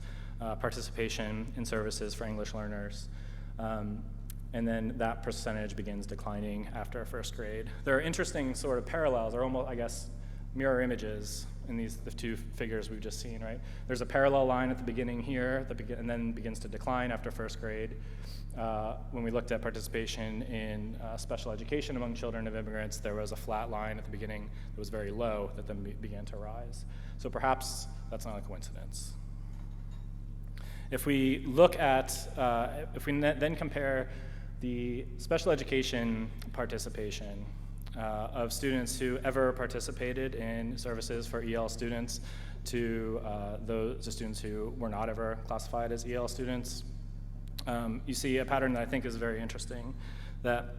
participation in services for English learners. And then that percentage begins declining after first grade. There are interesting sort of parallels, or almost, I guess, mirror images in the two figures we've just seen, right? There's a parallel line at the beginning here, and then begins to decline after first grade. When we looked at participation in special education among children of immigrants, there was a flat line at the beginning that was very low that then began to rise. So perhaps that's not a coincidence. If we look at, if we then compare the special education participation of students who ever participated in services for EL students to those students who were not ever classified as EL students, you see a pattern that I think is very interesting, that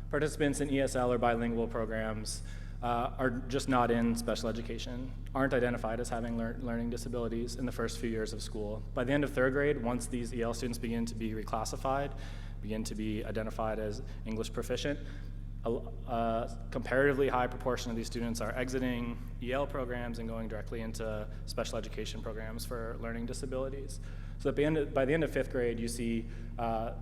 participants in ESL or bilingual programs are just not in special education, aren't identified as having learning disabilities in the first few years of school. By the end of third grade, once these EL students begin to be reclassified, begin to be identified as English proficient, a comparatively high proportion of these students are exiting EL programs and going directly into special education programs for learning disabilities. So that by the end of fifth grade, you see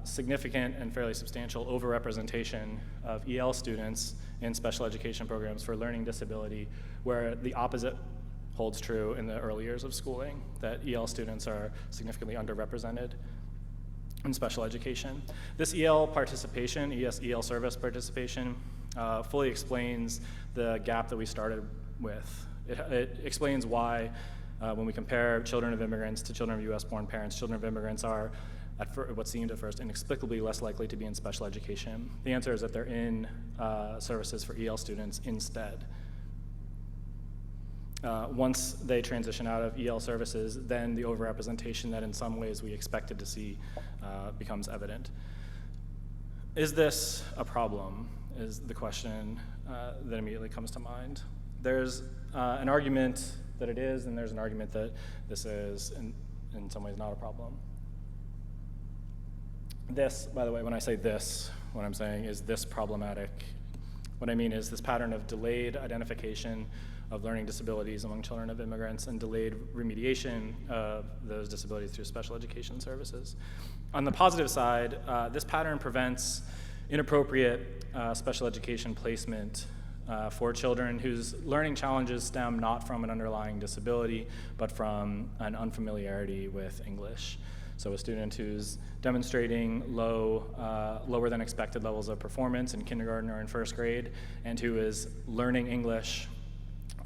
significant and fairly substantial overrepresentation of EL students in special education programs for learning disability, where the opposite holds true in the early years of schooling, that EL students are significantly underrepresented in special education. This EL participation, EL service participation, fully explains the gap that we started with. It explains why when we compare children of immigrants to children of US-born parents, children of immigrants are, at what seemed at first, inexplicably less likely to be in special education. The answer is that they're in services for EL students instead. Once they transition out of EL services, then the overrepresentation that in some ways we expected to see becomes evident. Is this a problem, is the question that immediately comes to mind. There's an argument that it is, and there's an argument that this is in some ways not a problem. This, by the way, when I say this, what I'm saying is this problematic. What I mean is this pattern of delayed identification of learning disabilities among children of immigrants and delayed remediation of those disabilities through special education services. On the positive side, this pattern prevents inappropriate special education placement for children whose learning challenges stem not from an underlying disability, but from an unfamiliarity with English. So a student who's demonstrating lower than expected levels of performance in kindergarten or in first grade, and who is learning English,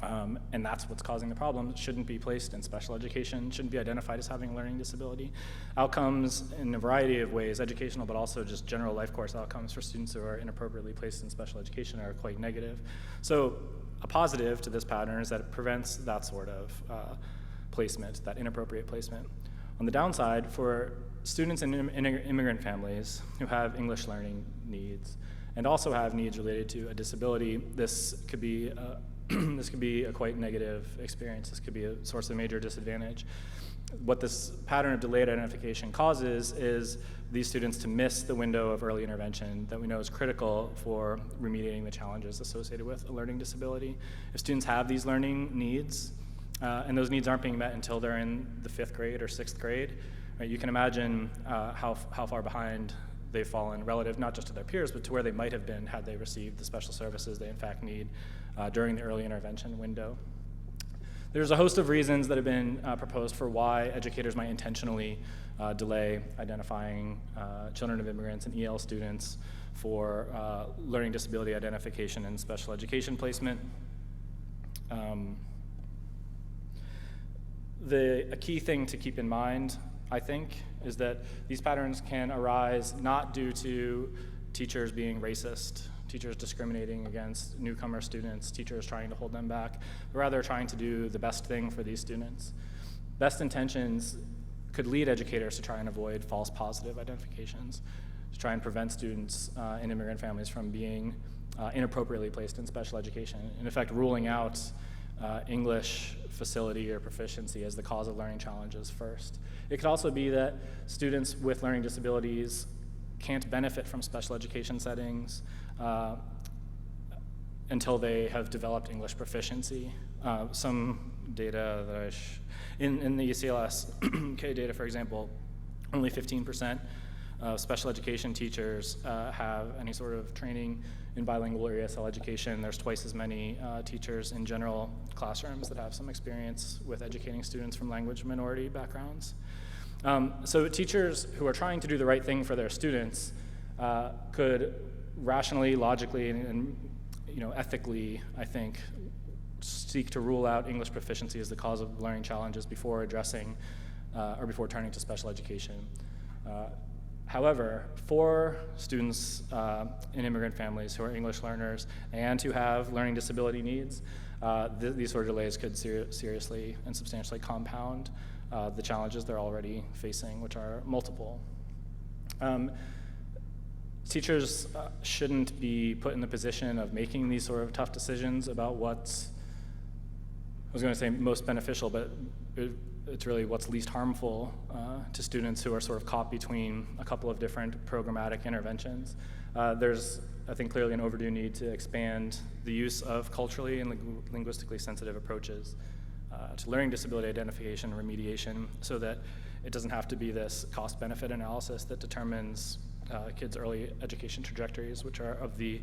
and that's what's causing the problem, shouldn't be placed in special education, shouldn't be identified as having a learning disability. Outcomes in a variety of ways, educational, but also just general life course outcomes for students who are inappropriately placed in special education are quite negative. So a positive to this pattern is that it prevents that sort of placement, that inappropriate placement. On the downside, for students in immigrant families who have English learning needs and also have needs related to a disability, this could be a quite negative experience. This could be a source of major disadvantage. What this pattern of delayed identification causes is these students to miss the window of early intervention that we know is critical for remediating the challenges associated with a learning disability. If students have these learning needs, and those needs aren't being met until they're in the 5th grade or 6th grade, right, you can imagine how far behind they've fallen relative not just to their peers, but to where they might have been had they received the special services they in fact need during the early intervention window. There's a host of reasons that have been proposed for why educators might intentionally delay identifying children of immigrants and EL students for learning disability identification and special education placement. A key thing to keep in mind, I think, is that these patterns can arise not due to teachers being racist, teachers discriminating against newcomer students, teachers trying to hold them back, but rather trying to do the best thing for these students. best intentions could lead educators to try and avoid false positive identifications, to try and prevent students in immigrant families from being inappropriately placed in special education, in effect ruling out English facility or proficiency as the cause of learning challenges first. It could also be that students with learning disabilities can't benefit from special education settings until they have developed English proficiency. Some data that in the ECLS K data, for example, only 15% of special education teachers have any sort of training in bilingual or ESL education. There's twice as many teachers in general classrooms that have some experience with educating students from language minority backgrounds. So teachers who are trying to do the right thing for their students could rationally, logically, and ethically, I think, seek to rule out English proficiency as the cause of learning challenges before addressing or before turning to special education. However, for students in immigrant families who are English learners and who have learning disability needs, these sort of delays could seriously and substantially compound the challenges they're already facing, which are multiple. Teachers shouldn't be put in the position of making these sort of tough decisions about what's, I was going to say most beneficial, but it's really what's least harmful to students who are sort of caught between a couple of different programmatic interventions. There's, I think, clearly an overdue need to expand the use of culturally and linguistically sensitive approaches to learning disability identification and remediation so that it doesn't have to be this cost-benefit analysis that determines kids' early education trajectories, which are of the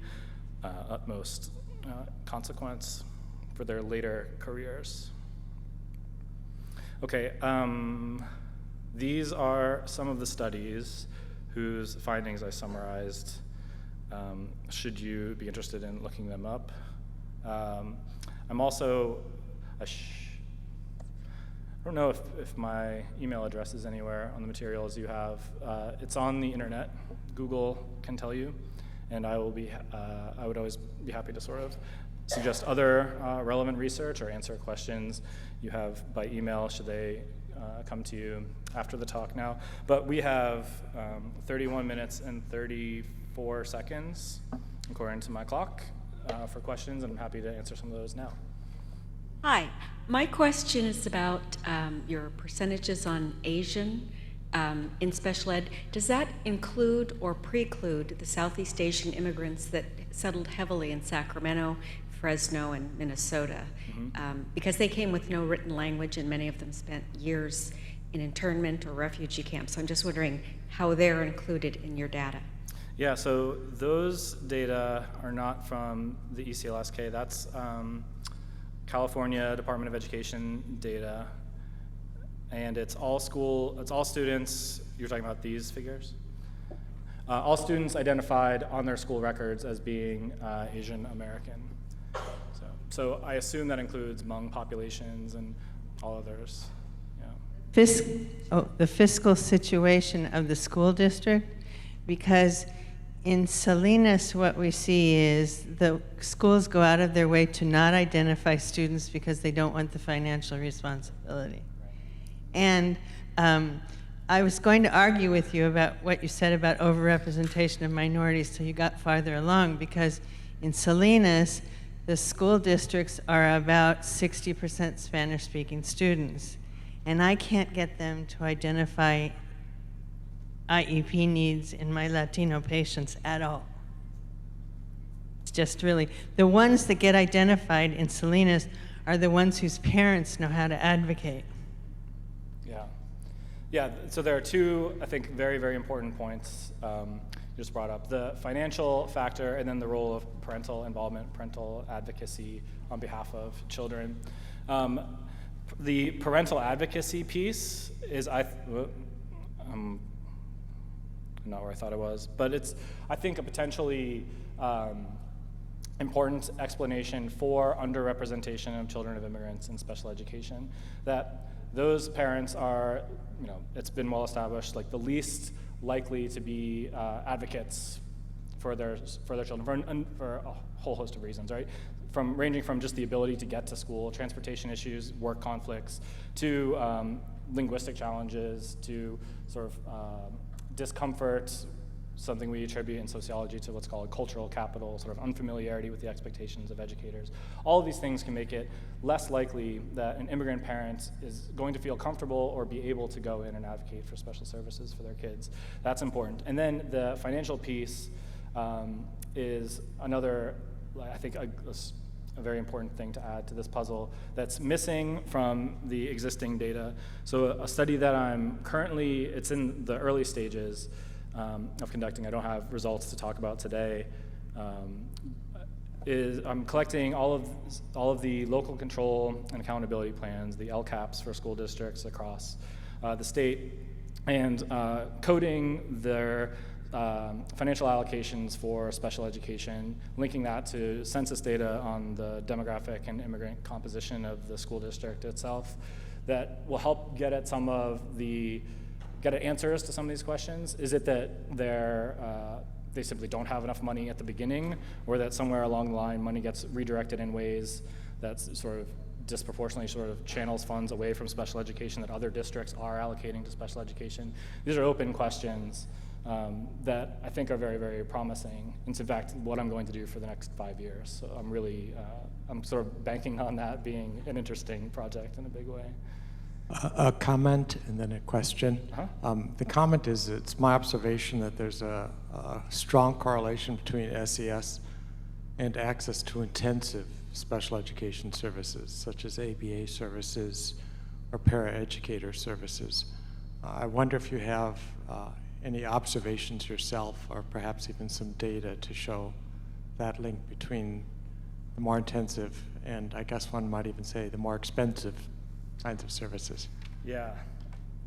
utmost consequence for their later careers. Okay, these are some of the studies whose findings I summarized. Should you be interested in looking them up? I'm also, I don't know if my email address is anywhere on the materials you have. It's on the internet. Google can tell you, and I would always be happy to sort of suggest other relevant research or answer questions you have by email should they come to you after the talk now. But we have 31 minutes and 34 seconds, according to my clock, for questions, and I'm happy to answer some of those now. Hi, my question is about your percentages on Asian in special ed. Does that include or preclude the Southeast Asian immigrants that settled heavily in Sacramento, Fresno, and Minnesota? Mm-hmm. Because they came with no written language and many of them spent years in internment or refugee camps. So I'm just wondering how they're included in your data. Yeah, so those data are not from the ECLSK. That's California Department of Education data, and it's all students. You're talking about these figures? All students identified on their school records as being Asian American. So I assume that includes Hmong populations and all others. Yeah. The fiscal situation of the school district, because in Salinas, what we see is the schools go out of their way to not identify students because they don't want the financial responsibility. And I was going to argue with you about what you said about overrepresentation of minorities till you got farther along, because in Salinas, the school districts are about 60% Spanish-speaking students. And I can't get them to identify IEP needs in my Latino patients at all. It's just really, the ones that get identified in Salinas are the ones whose parents know how to advocate. Yeah, so there are two, I think, very, very important points you just brought up. The financial factor and then the role of parental involvement, parental advocacy on behalf of children. The parental advocacy piece is, not where I thought it was, but it's, I think, a potentially important explanation for underrepresentation of children of immigrants in special education. That those parents are, it's been well established, like the least likely to be advocates for their children for a whole host of reasons, right? ranging from just the ability to get to school, transportation issues, work conflicts, to linguistic challenges, to sort of discomfort, something we attribute in sociology to what's called cultural capital, sort of unfamiliarity with the expectations of educators. All of these things can make it less likely that an immigrant parent is going to feel comfortable or be able to go in and advocate for special services for their kids. That's important. And then the financial piece is another, I think, a very important thing to add to this puzzle that's missing from the existing data. So a study that I'm currently, it's in the early stages of conducting, I don't have results to talk about today, is I'm collecting all of the local control and accountability plans, the LCAPs for school districts across the state, and coding their financial allocations for special education, linking that to census data on the demographic and immigrant composition of the school district itself, that will help get at answers to some of these questions. Is it that they simply don't have enough money at the beginning, or that somewhere along the line money gets redirected in ways that's sort of disproportionately sort of channels funds away from special education that other districts are allocating to special education? These are open questions that I think are very, very promising. It's in fact what I'm going to do for the next 5 years. So I'm really, I'm sort of banking on that being an interesting project in a big way. A comment and then a question. Uh-huh. The comment is, it's my observation that there's a strong correlation between SES and access to intensive special education services, such as ABA services or paraeducator services. I wonder if you have any observations yourself, or perhaps even some data to show that link between the more intensive and, I guess one might even say, the more expensive kinds of services. Yeah,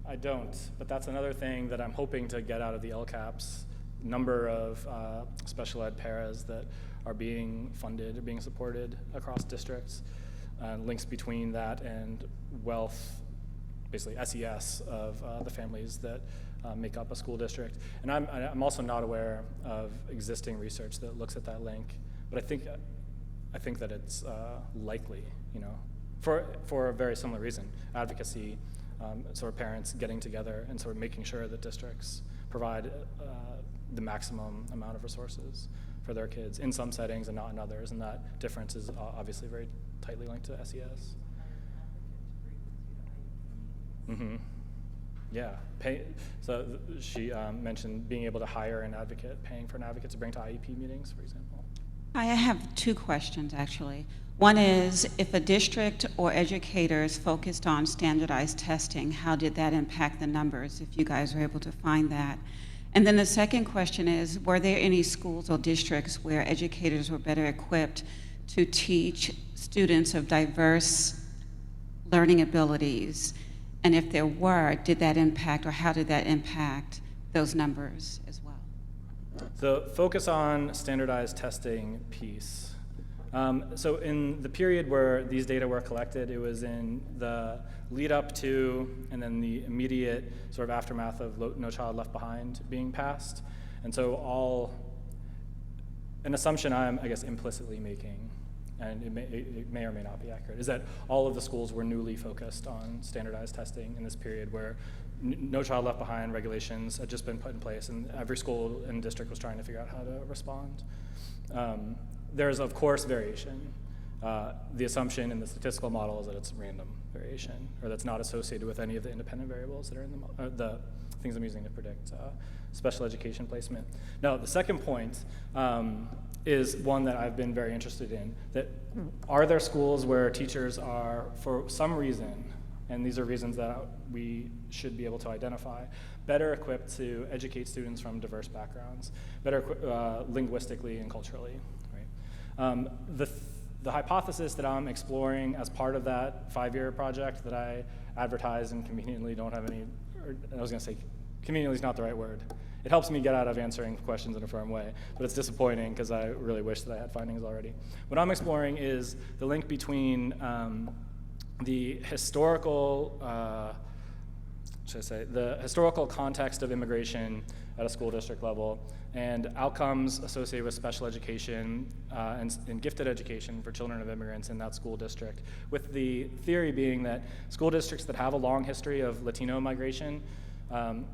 I don't, but that's another thing that I'm hoping to get out of the LCAPs. Number of special ed paras that are being funded or being supported across districts, links between that and wealth, basically SES of the families that make up a school district. And I'm also not aware of existing research that looks at that link, but I think that it's likely, you know, for a very similar reason, advocacy, sort of parents getting together and sort of making sure that districts provide the maximum amount of resources for their kids in some settings and not in others, and that difference is obviously very tightly linked to SES. Mm-hmm. Yeah, so she mentioned being able to hire an advocate, paying for an advocate to bring to IEP meetings, for example. I have two questions, actually. One is, if a district or educators focused on standardized testing, how did that impact the numbers, if you guys were able to find that? And then the second question is, were there any schools or districts where educators were better equipped to teach students of diverse learning abilities? And if there were, did that impact, or how did that impact those numbers as well? So focus on standardized testing piece. So in the period where these data were collected, it was in the lead up to and then the immediate sort of aftermath of No Child Left Behind being passed. And so an assumption I'm, I guess, implicitly making, and it may or may not be accurate, is that all of the schools were newly focused on standardized testing in this period where No Child Left Behind regulations had just been put in place, and every school and district was trying to figure out how to respond. There's, of course, variation. The assumption in the statistical model is that it's random variation, or that's not associated with any of the independent variables that are in the things I'm using to predict special education placement. Now, the second point is one that I've been very interested in, that are there schools where teachers are, for some reason, and these are reasons that we should be able to identify, better equipped to educate students from diverse backgrounds, better linguistically and culturally, right? The hypothesis that I'm exploring as part of that 5-year project that I advertised and conveniently don't have any, or I was gonna say, conveniently is not the right word. It helps me get out of answering questions in a firm way, but it's disappointing because I really wish that I had findings already. What I'm exploring is the link between the historical, the historical context of immigration at a school district level, and outcomes associated with special education and gifted education for children of immigrants in that school district, with the theory being that school districts that have a long history of Latino migration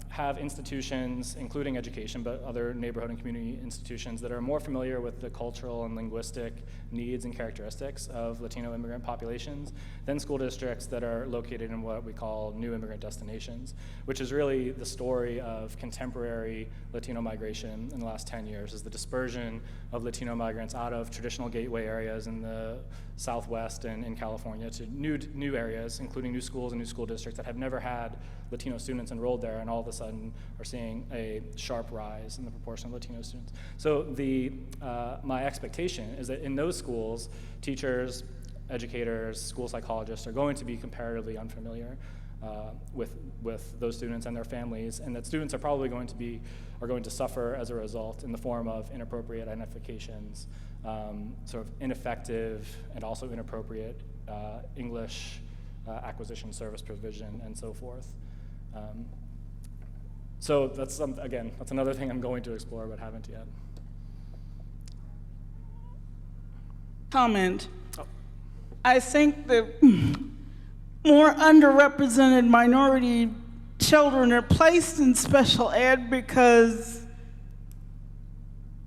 have institutions, including education, but other neighborhood and community institutions that are more familiar with the cultural and linguistic needs and characteristics of Latino immigrant populations than school districts that are located in what we call new immigrant destinations, which is really the story of contemporary Latino migration in the last 10 years, is the dispersion of Latino migrants out of traditional gateway areas in the Southwest and in California to new areas, including new schools and new school districts that have never had Latino students enrolled there, and all of a sudden are seeing a sharp rise in the proportion of Latino students. So my expectation is that in those schools, teachers, educators, school psychologists are going to be comparatively unfamiliar with those students and their families, and that students are probably going to suffer as a result in the form of inappropriate identifications, sort of ineffective and also inappropriate English acquisition service provision, and so forth. So that's that's another thing I'm going to explore but haven't yet. Comment. Oh. I think that more underrepresented minority children are placed in special ed because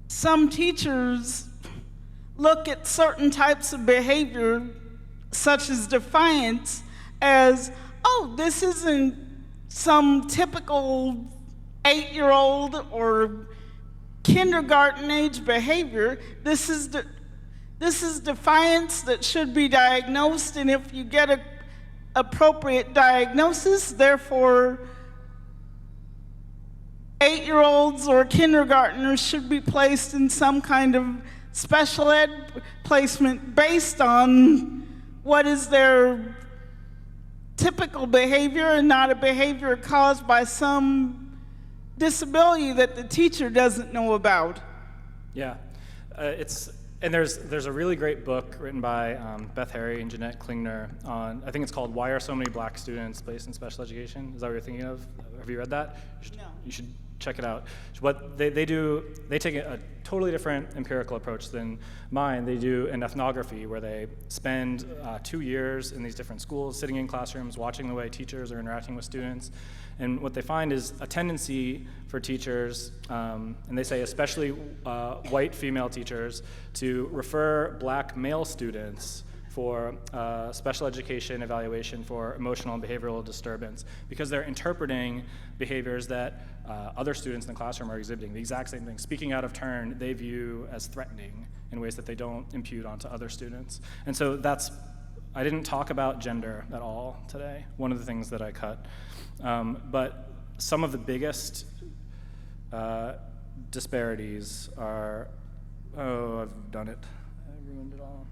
some teachers look at certain types of behavior, such as defiance, as, oh, this isn't some typical 8-year-old or kindergarten age behavior. This is defiance that should be diagnosed, and if you get an appropriate diagnosis, therefore 8-year-olds or kindergartners should be placed in some kind of special ed placement based on what is their typical behavior and not a behavior caused by some disability that the teacher doesn't know about. Yeah, and there's a really great book written by Beth Harry and Jeanette Klingner on, I think it's called Why Are So Many Black Students Placed in Special Education? Is that what you're thinking of? Have you read that? No. You should check it out. What they do, they take a totally different empirical approach than mine. They do an ethnography where they spend 2 years in these different schools, sitting in classrooms, watching the way teachers are interacting with students. And what they find is a tendency for teachers, and they say especially white female teachers, to refer black male students for special education evaluation for emotional and behavioral disturbance, because they're interpreting behaviors that other students in the classroom are exhibiting, the exact same thing, speaking out of turn they view as threatening in ways that they don't impute onto other students. And so I didn't talk about gender at all today, one of the things that I cut. But some of the biggest disparities are, I've done it, I ruined it all.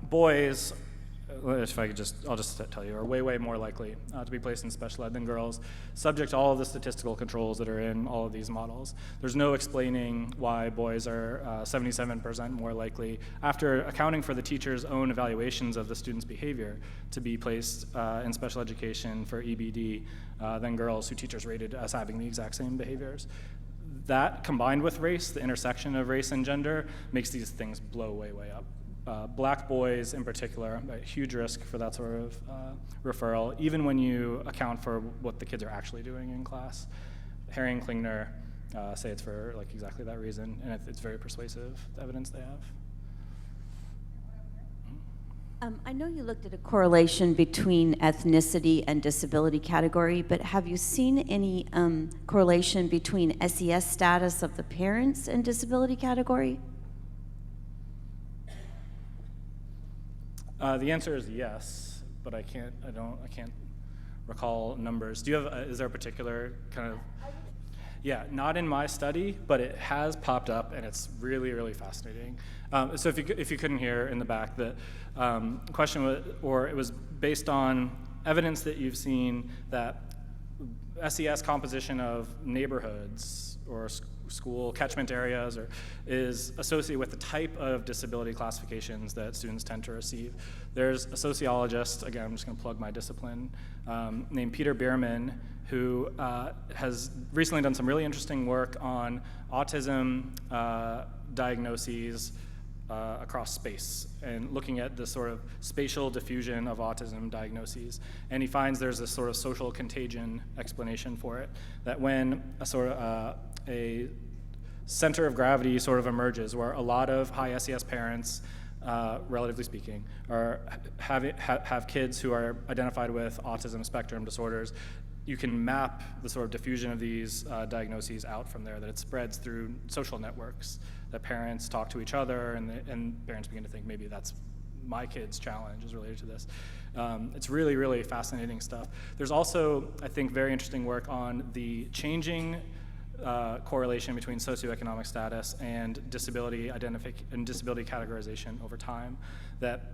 Boys, if I could I'll just tell you, are way more likely to be placed in special ed than girls, subject to all of the statistical controls that are in all of these models. There's no explaining why boys are 77% more likely, after accounting for the teacher's own evaluations of the student's behavior, to be placed in special education for EBD than girls who teachers rated as having the exact same behaviors. That, combined with race, the intersection of race and gender, makes these things blow way up. Black boys in particular, a huge risk for that sort of referral, even when you account for what the kids are actually doing in class. Harry and Klingner say it's for exactly that reason, and it's very persuasive, the evidence they have. I know you looked at a correlation between ethnicity and disability category, but have you seen any correlation between SES status of the parents and disability category? The answer is yes, but I can't recall numbers. Do you have? Is there a particular kind of? Yeah, not in my study, but it has popped up, and it's really fascinating. So if you couldn't hear in the back, the question was based on evidence that you've seen that SES composition of neighborhoods or school catchment areas is associated with the type of disability classifications that students tend to receive. There's a sociologist, again, I'm just going to plug my discipline, named Peter Bierman, who has recently done some really interesting work on autism diagnoses across space and looking at the sort of spatial diffusion of autism diagnoses. And he finds there's this sort of social contagion explanation for it, that when a sort of a center of gravity sort of emerges where a lot of high SES parents, relatively speaking, have kids who are identified with autism spectrum disorders, you can map the sort of diffusion of these diagnoses out from there, that it spreads through social networks, that parents talk to each other, and parents begin to think maybe that's my kid's challenge is related to this. It's really, really fascinating stuff. There's also, I think, very interesting work on the changing correlation between socioeconomic status and disability and disability categorization over time, that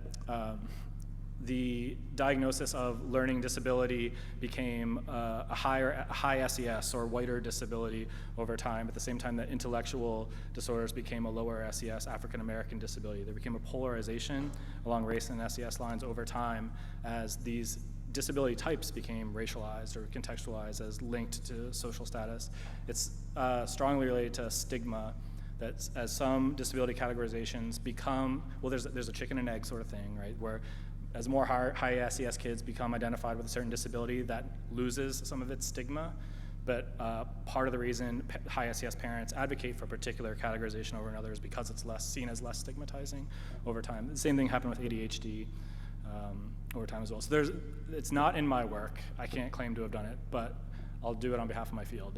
the diagnosis of learning disability became a high SES or whiter disability over time, at the same time that intellectual disorders became a lower SES African American disability. There became a polarization along race and SES lines over time as these disability types became racialized or contextualized as linked to social status. It's strongly related to stigma, that as some disability categorizations become, well, there's a chicken and egg sort of thing, right, where as more high SES kids become identified with a certain disability, that loses some of its stigma. But part of the reason high SES parents advocate for a particular categorization over another is because it's seen as less stigmatizing over time. The same thing happened with ADHD over time as well. So it's not in my work. I can't claim to have done it, but I'll do it on behalf of my field.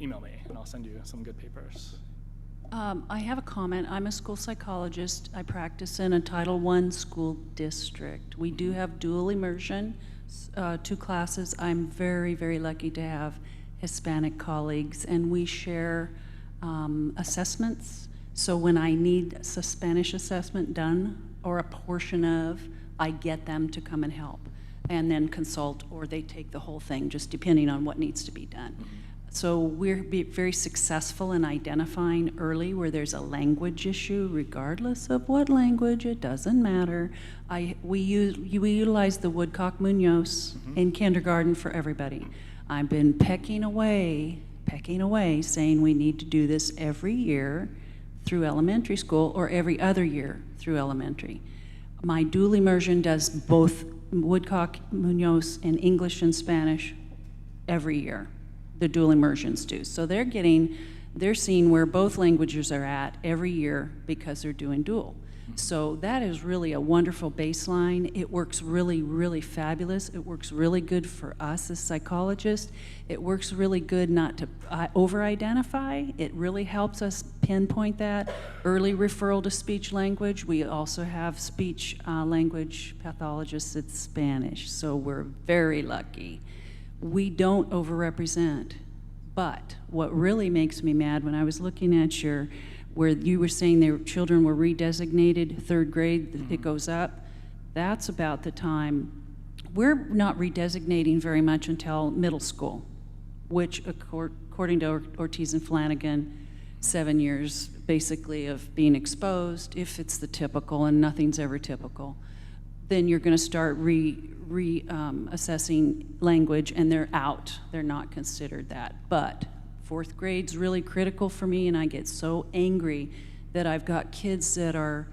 Email me and I'll send you some good papers. I have a comment. I'm a school psychologist. I practice in a Title I school district. We do have dual immersion, 2 classes. I'm very, very lucky to have Hispanic colleagues, and we share assessments. So when I need a Spanish assessment done, or a portion of, I get them to come and help, and then consult, or they take the whole thing, just depending on what needs to be done. So we're very successful in identifying early where there's a language issue, regardless of what language, it doesn't matter. We utilize the Woodcock-Munoz in kindergarten for everybody. I've been pecking away, saying we need to do this every year through elementary school or every other year through elementary. My dual immersion does both Woodcock-Munoz and English and Spanish every year. The dual immersions do. So they're seeing where both languages are at every year because they're doing dual. So that is really a wonderful baseline. It works really, really fabulous. It works really good for us as psychologists. It works really good not to over-identify. It really helps us pinpoint that. Early referral to speech language. We also have speech language pathologists at Spanish, so we're very lucky. We don't overrepresent. But what really makes me mad, when I was looking at where you were saying their children were redesignated, 3rd grade, it goes up, that's about the time. We're not redesignating very much until middle school, which according to Ortiz and Flanagan, 7 years basically of being exposed, if it's the typical, and nothing's ever typical. Then you're going to start assessing language, and they're out. They're not considered that. But 4th grade's really critical for me, and I get so angry that I've got kids that are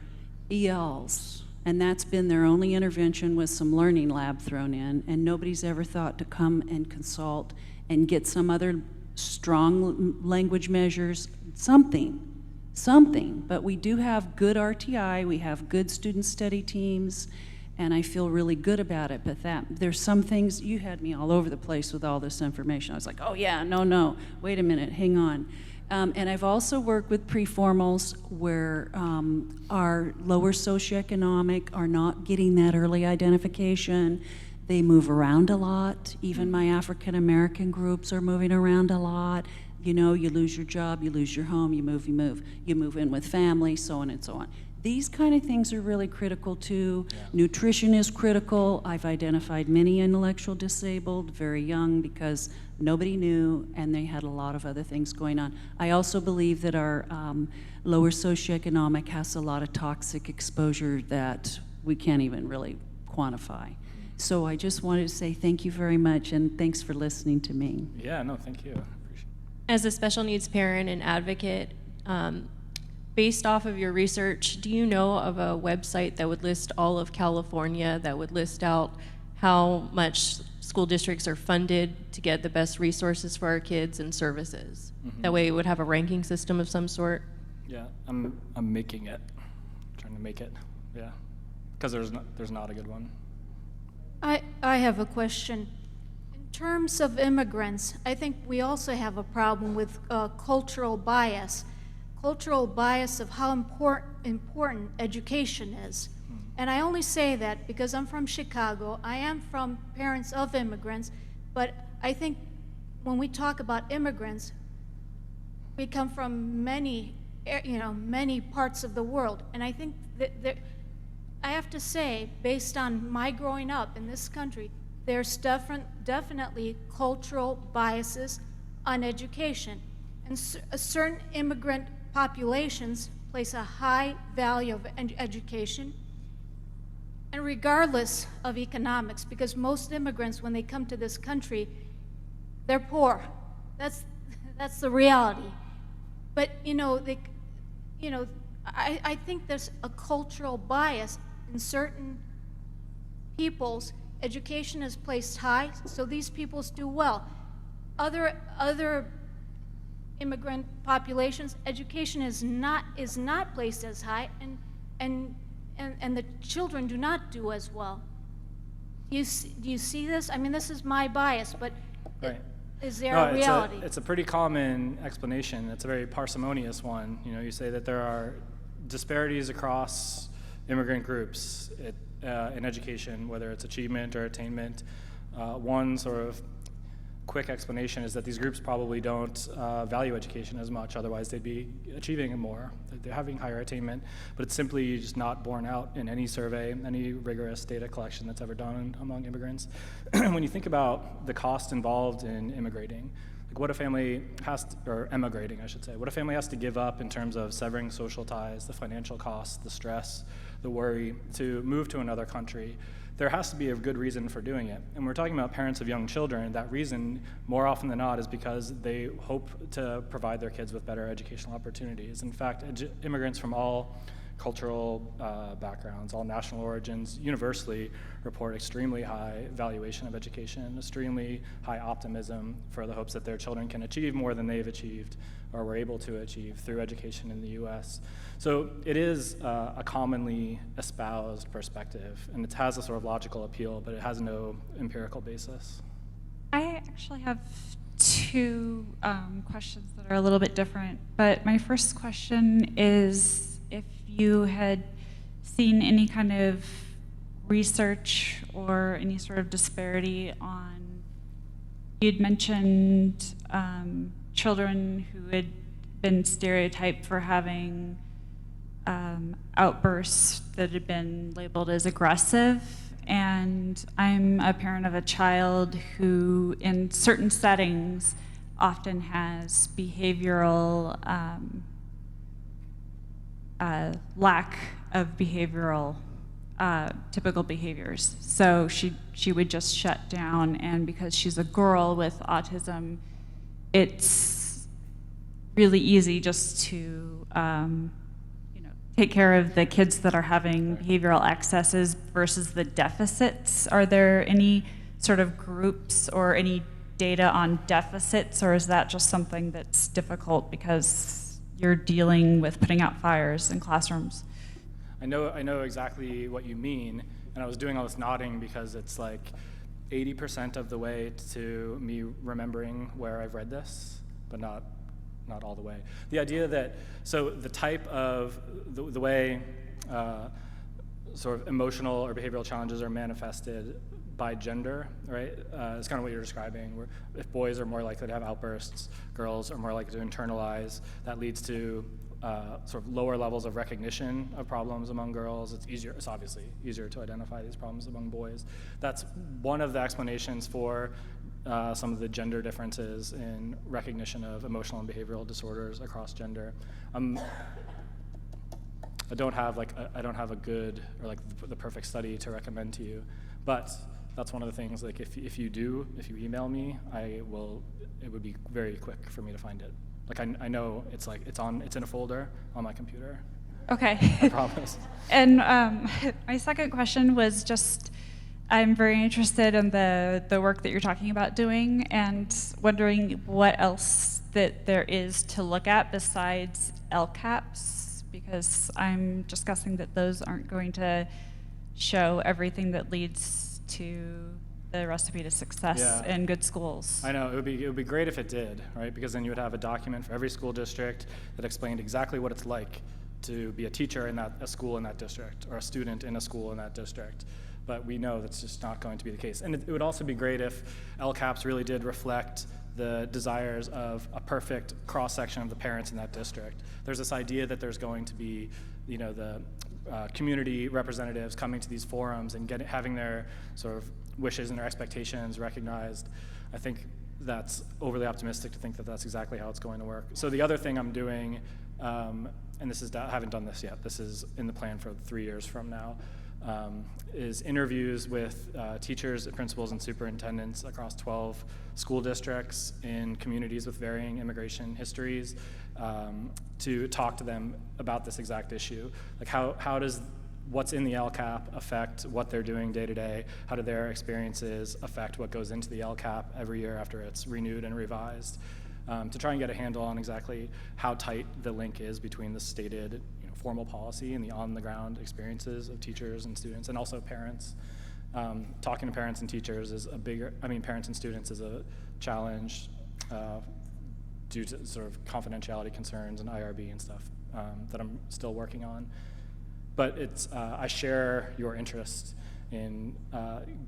ELs, and that's been their only intervention with some learning lab thrown in, and nobody's ever thought to come and consult and get some other strong language measures, something. But we do have good RTI, we have good student study teams, and I feel really good about it. But there's some things, you had me all over the place with all this information. I was like, oh yeah, no, wait a minute, hang on. And I've also worked with preformals where our lower socioeconomic are not getting that early identification. They move around a lot. Even my African American groups are moving around a lot. You know, you lose your job, you lose your home, you move. You move in with family, so on and so on. These kind of things are really critical too. Yeah. Nutrition is critical. I've identified many intellectual disabled, very young, because nobody knew, and they had a lot of other things going on. I also believe that our lower socioeconomic has a lot of toxic exposure that we can't even really quantify. So I just wanted to say thank you very much, and thanks for listening to me. Yeah, no, thank you. Appreciate As a special needs parent and advocate, based off of your research, do you know of a website that would list all of California, that would list out how much school districts are funded to get the best resources for our kids and services? That way it would have a ranking system of some sort? Yeah, I'm making it, trying to make it, yeah, because there's not a good one. I have a question. In terms of immigrants, I think we also have a problem with cultural bias of how important education is. And I only say that because I'm from Chicago. I am from parents of immigrants, but I think when we talk about immigrants, we come from many parts of the world. And I think that I have to say, based on my growing up in this country, there's definitely cultural biases on education. And certain immigrant populations place a high value of education, and regardless of economics, because most immigrants, when they come to this country, they're poor. That's the reality. But I think there's a cultural bias in certain peoples. Education is placed high, so these peoples do well. Other immigrant populations, education is not placed as high, and the children do not do as well. Do you see this? I mean, this is my bias, but Right. is there a reality? It's a pretty common explanation. It's a very parsimonious one. You say that there are disparities across immigrant groups in education, whether it's achievement or attainment. One sort of quick explanation is that these groups probably don't value education as much, otherwise they'd be achieving more. They're having higher attainment, but it's simply just not borne out in any survey, any rigorous data collection that's ever done among immigrants. When you think about the cost involved in immigrating, like what a family has to, or emigrating, I should say, what a family has to give up in terms of severing social ties, the financial costs, the stress, the worry to move to another country, there has to be a good reason for doing it. And we're talking about parents of young children. That reason, more often than not, is because they hope to provide their kids with better educational opportunities. In fact, immigrants from all cultural backgrounds, all national origins, universally report extremely high valuation of education, extremely high optimism for the hopes that their children can achieve more than they've achieved or were able to achieve through education in the US. So it is a commonly espoused perspective, and it has a sort of logical appeal, but it has no empirical basis. I actually have two questions that are a little bit different, but my first question is if you had seen any kind of research or any sort of disparity on, you'd mentioned children who had been stereotyped for having outbursts that had been labeled as aggressive, and I'm a parent of a child who in certain settings often has behavioral lack of behavioral typical behaviors. So she would just shut down, and because she's a girl with autism, it's really easy just to take care of the kids that are having behavioral excesses versus the deficits. Are there any sort of groups or any data on deficits, or is that just something that's difficult because you're dealing with putting out fires in classrooms? I know exactly what you mean, and I was doing all this nodding because it's like 80% of the way to me remembering where I've read this, but not all the way. The idea that, so the type of, the way sort of emotional or behavioral challenges are manifested by gender, right? It's kind of what you're describing, where if boys are more likely to have outbursts, girls are more likely to internalize, that leads to sort of lower levels of recognition of problems among girls. It's obviously easier to identify these problems among boys. That's one of the explanations for some of the gender differences in recognition of emotional and behavioral disorders across gender. I don't have a good or like the perfect study to recommend to you, but That's one of the things, like if you email me, it would be very quick for me to find it. Like I know it's in a folder on my computer. Okay. I promise. And my second question was just, I'm very interested in the work that you're talking about doing and wondering what else that there is to look at besides LCAPs, because I'm just guessing that those aren't going to show everything that leads to the recipe to success in good schools. I know, it would be great if it did, right? Because then you would have a document for every school district that explained exactly what it's like to be a teacher in a school in that district, or a student in a school in that district. But we know that's just not going to be the case. And it would also be great if LCAPs really did reflect the desires of a perfect cross-section of the parents in that district. There's this idea that there's going to be, the community representatives coming to these forums and having their sort of wishes and their expectations recognized. I think that's overly optimistic to think that that's exactly how it's going to work. So the other thing I'm doing, and I haven't done this yet, this is in the plan for 3 years from now, is interviews with teachers, principals, and superintendents across 12 school districts in communities with varying immigration histories, to talk to them about this exact issue. Like how does what's in the LCAP affect what they're doing day to day? How do their experiences affect what goes into the LCAP every year after it's renewed and revised? To try and get a handle on exactly how tight the link is between the stated formal policy and the on-the-ground experiences of teachers and students, and also parents. Talking to parents and teachers parents and students is a challenge due to sort of confidentiality concerns and IRB and stuff that I'm still working on. But I share your interest in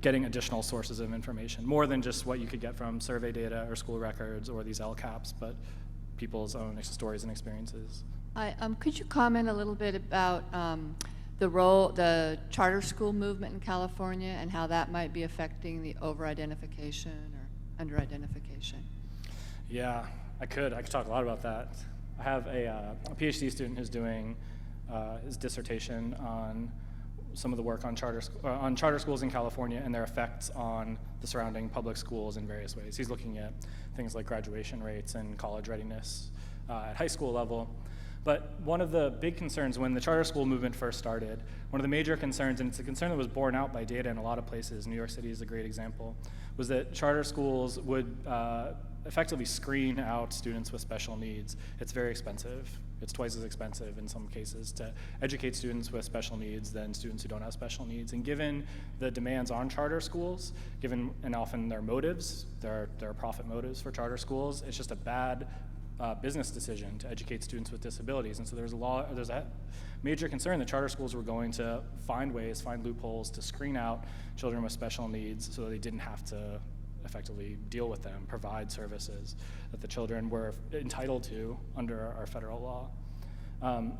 getting additional sources of information, more than just what you could get from survey data or school records or these LCAPs, but people's own stories and experiences. Could you comment a little bit about the charter school movement in California and how that might be affecting the over-identification or under-identification? Yeah, I could talk a lot about that. I have a PhD student who's doing his dissertation on some of the work on charter schools in California and their effects on the surrounding public schools in various ways. He's looking at things like graduation rates and college readiness at high school level. But one of the big concerns when the charter school movement first started, one of the major concerns, and it's a concern that was borne out by data in a lot of places, New York City is a great example, was that charter schools would effectively screen out students with special needs. It's very expensive. It's twice as expensive in some cases to educate students with special needs than students who don't have special needs. And given the demands on charter schools, and often their motives, there are profit motives for charter schools, it's just a bad business decision to educate students with disabilities. And so there's a major concern that charter schools were going to find loopholes to screen out children with special needs so that they didn't have to effectively deal with them, provide services that the children were entitled to under our federal law.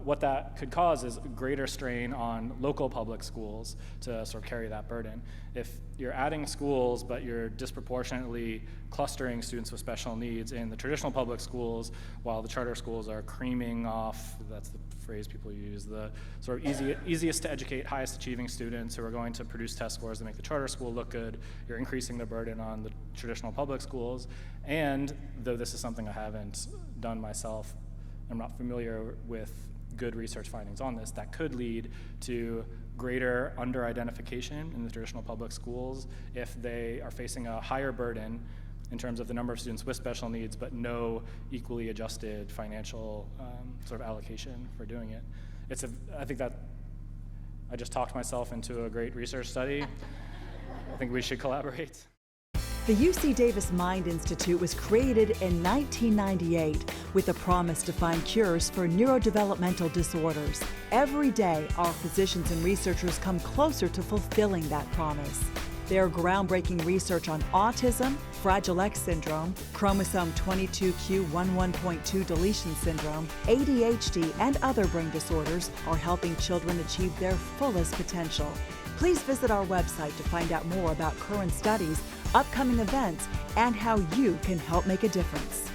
What that could cause is greater strain on local public schools to sort of carry that burden. If you're adding schools, but you're disproportionately clustering students with special needs in the traditional public schools, while the charter schools are creaming off, that's the phrase people use, the sort of easiest to educate, highest achieving students who are going to produce test scores that make the charter school look good, you're increasing the burden on the traditional public schools. And though this is something I haven't done myself, I'm not familiar with good research findings on this, that could lead to greater under-identification in the traditional public schools if they are facing a higher burden in terms of the number of students with special needs, but no equally adjusted financial sort of allocation for doing it. I think that I just talked myself into a great research study. I think we should collaborate. The UC Davis Mind Institute was created in 1998 with a promise to find cures for neurodevelopmental disorders. Every day, our physicians and researchers come closer to fulfilling that promise. Their groundbreaking research on autism, Fragile X syndrome, chromosome 22q11.2 deletion syndrome, ADHD, and other brain disorders are helping children achieve their fullest potential. Please visit our website to find out more about current studies, upcoming events, and how you can help make a difference.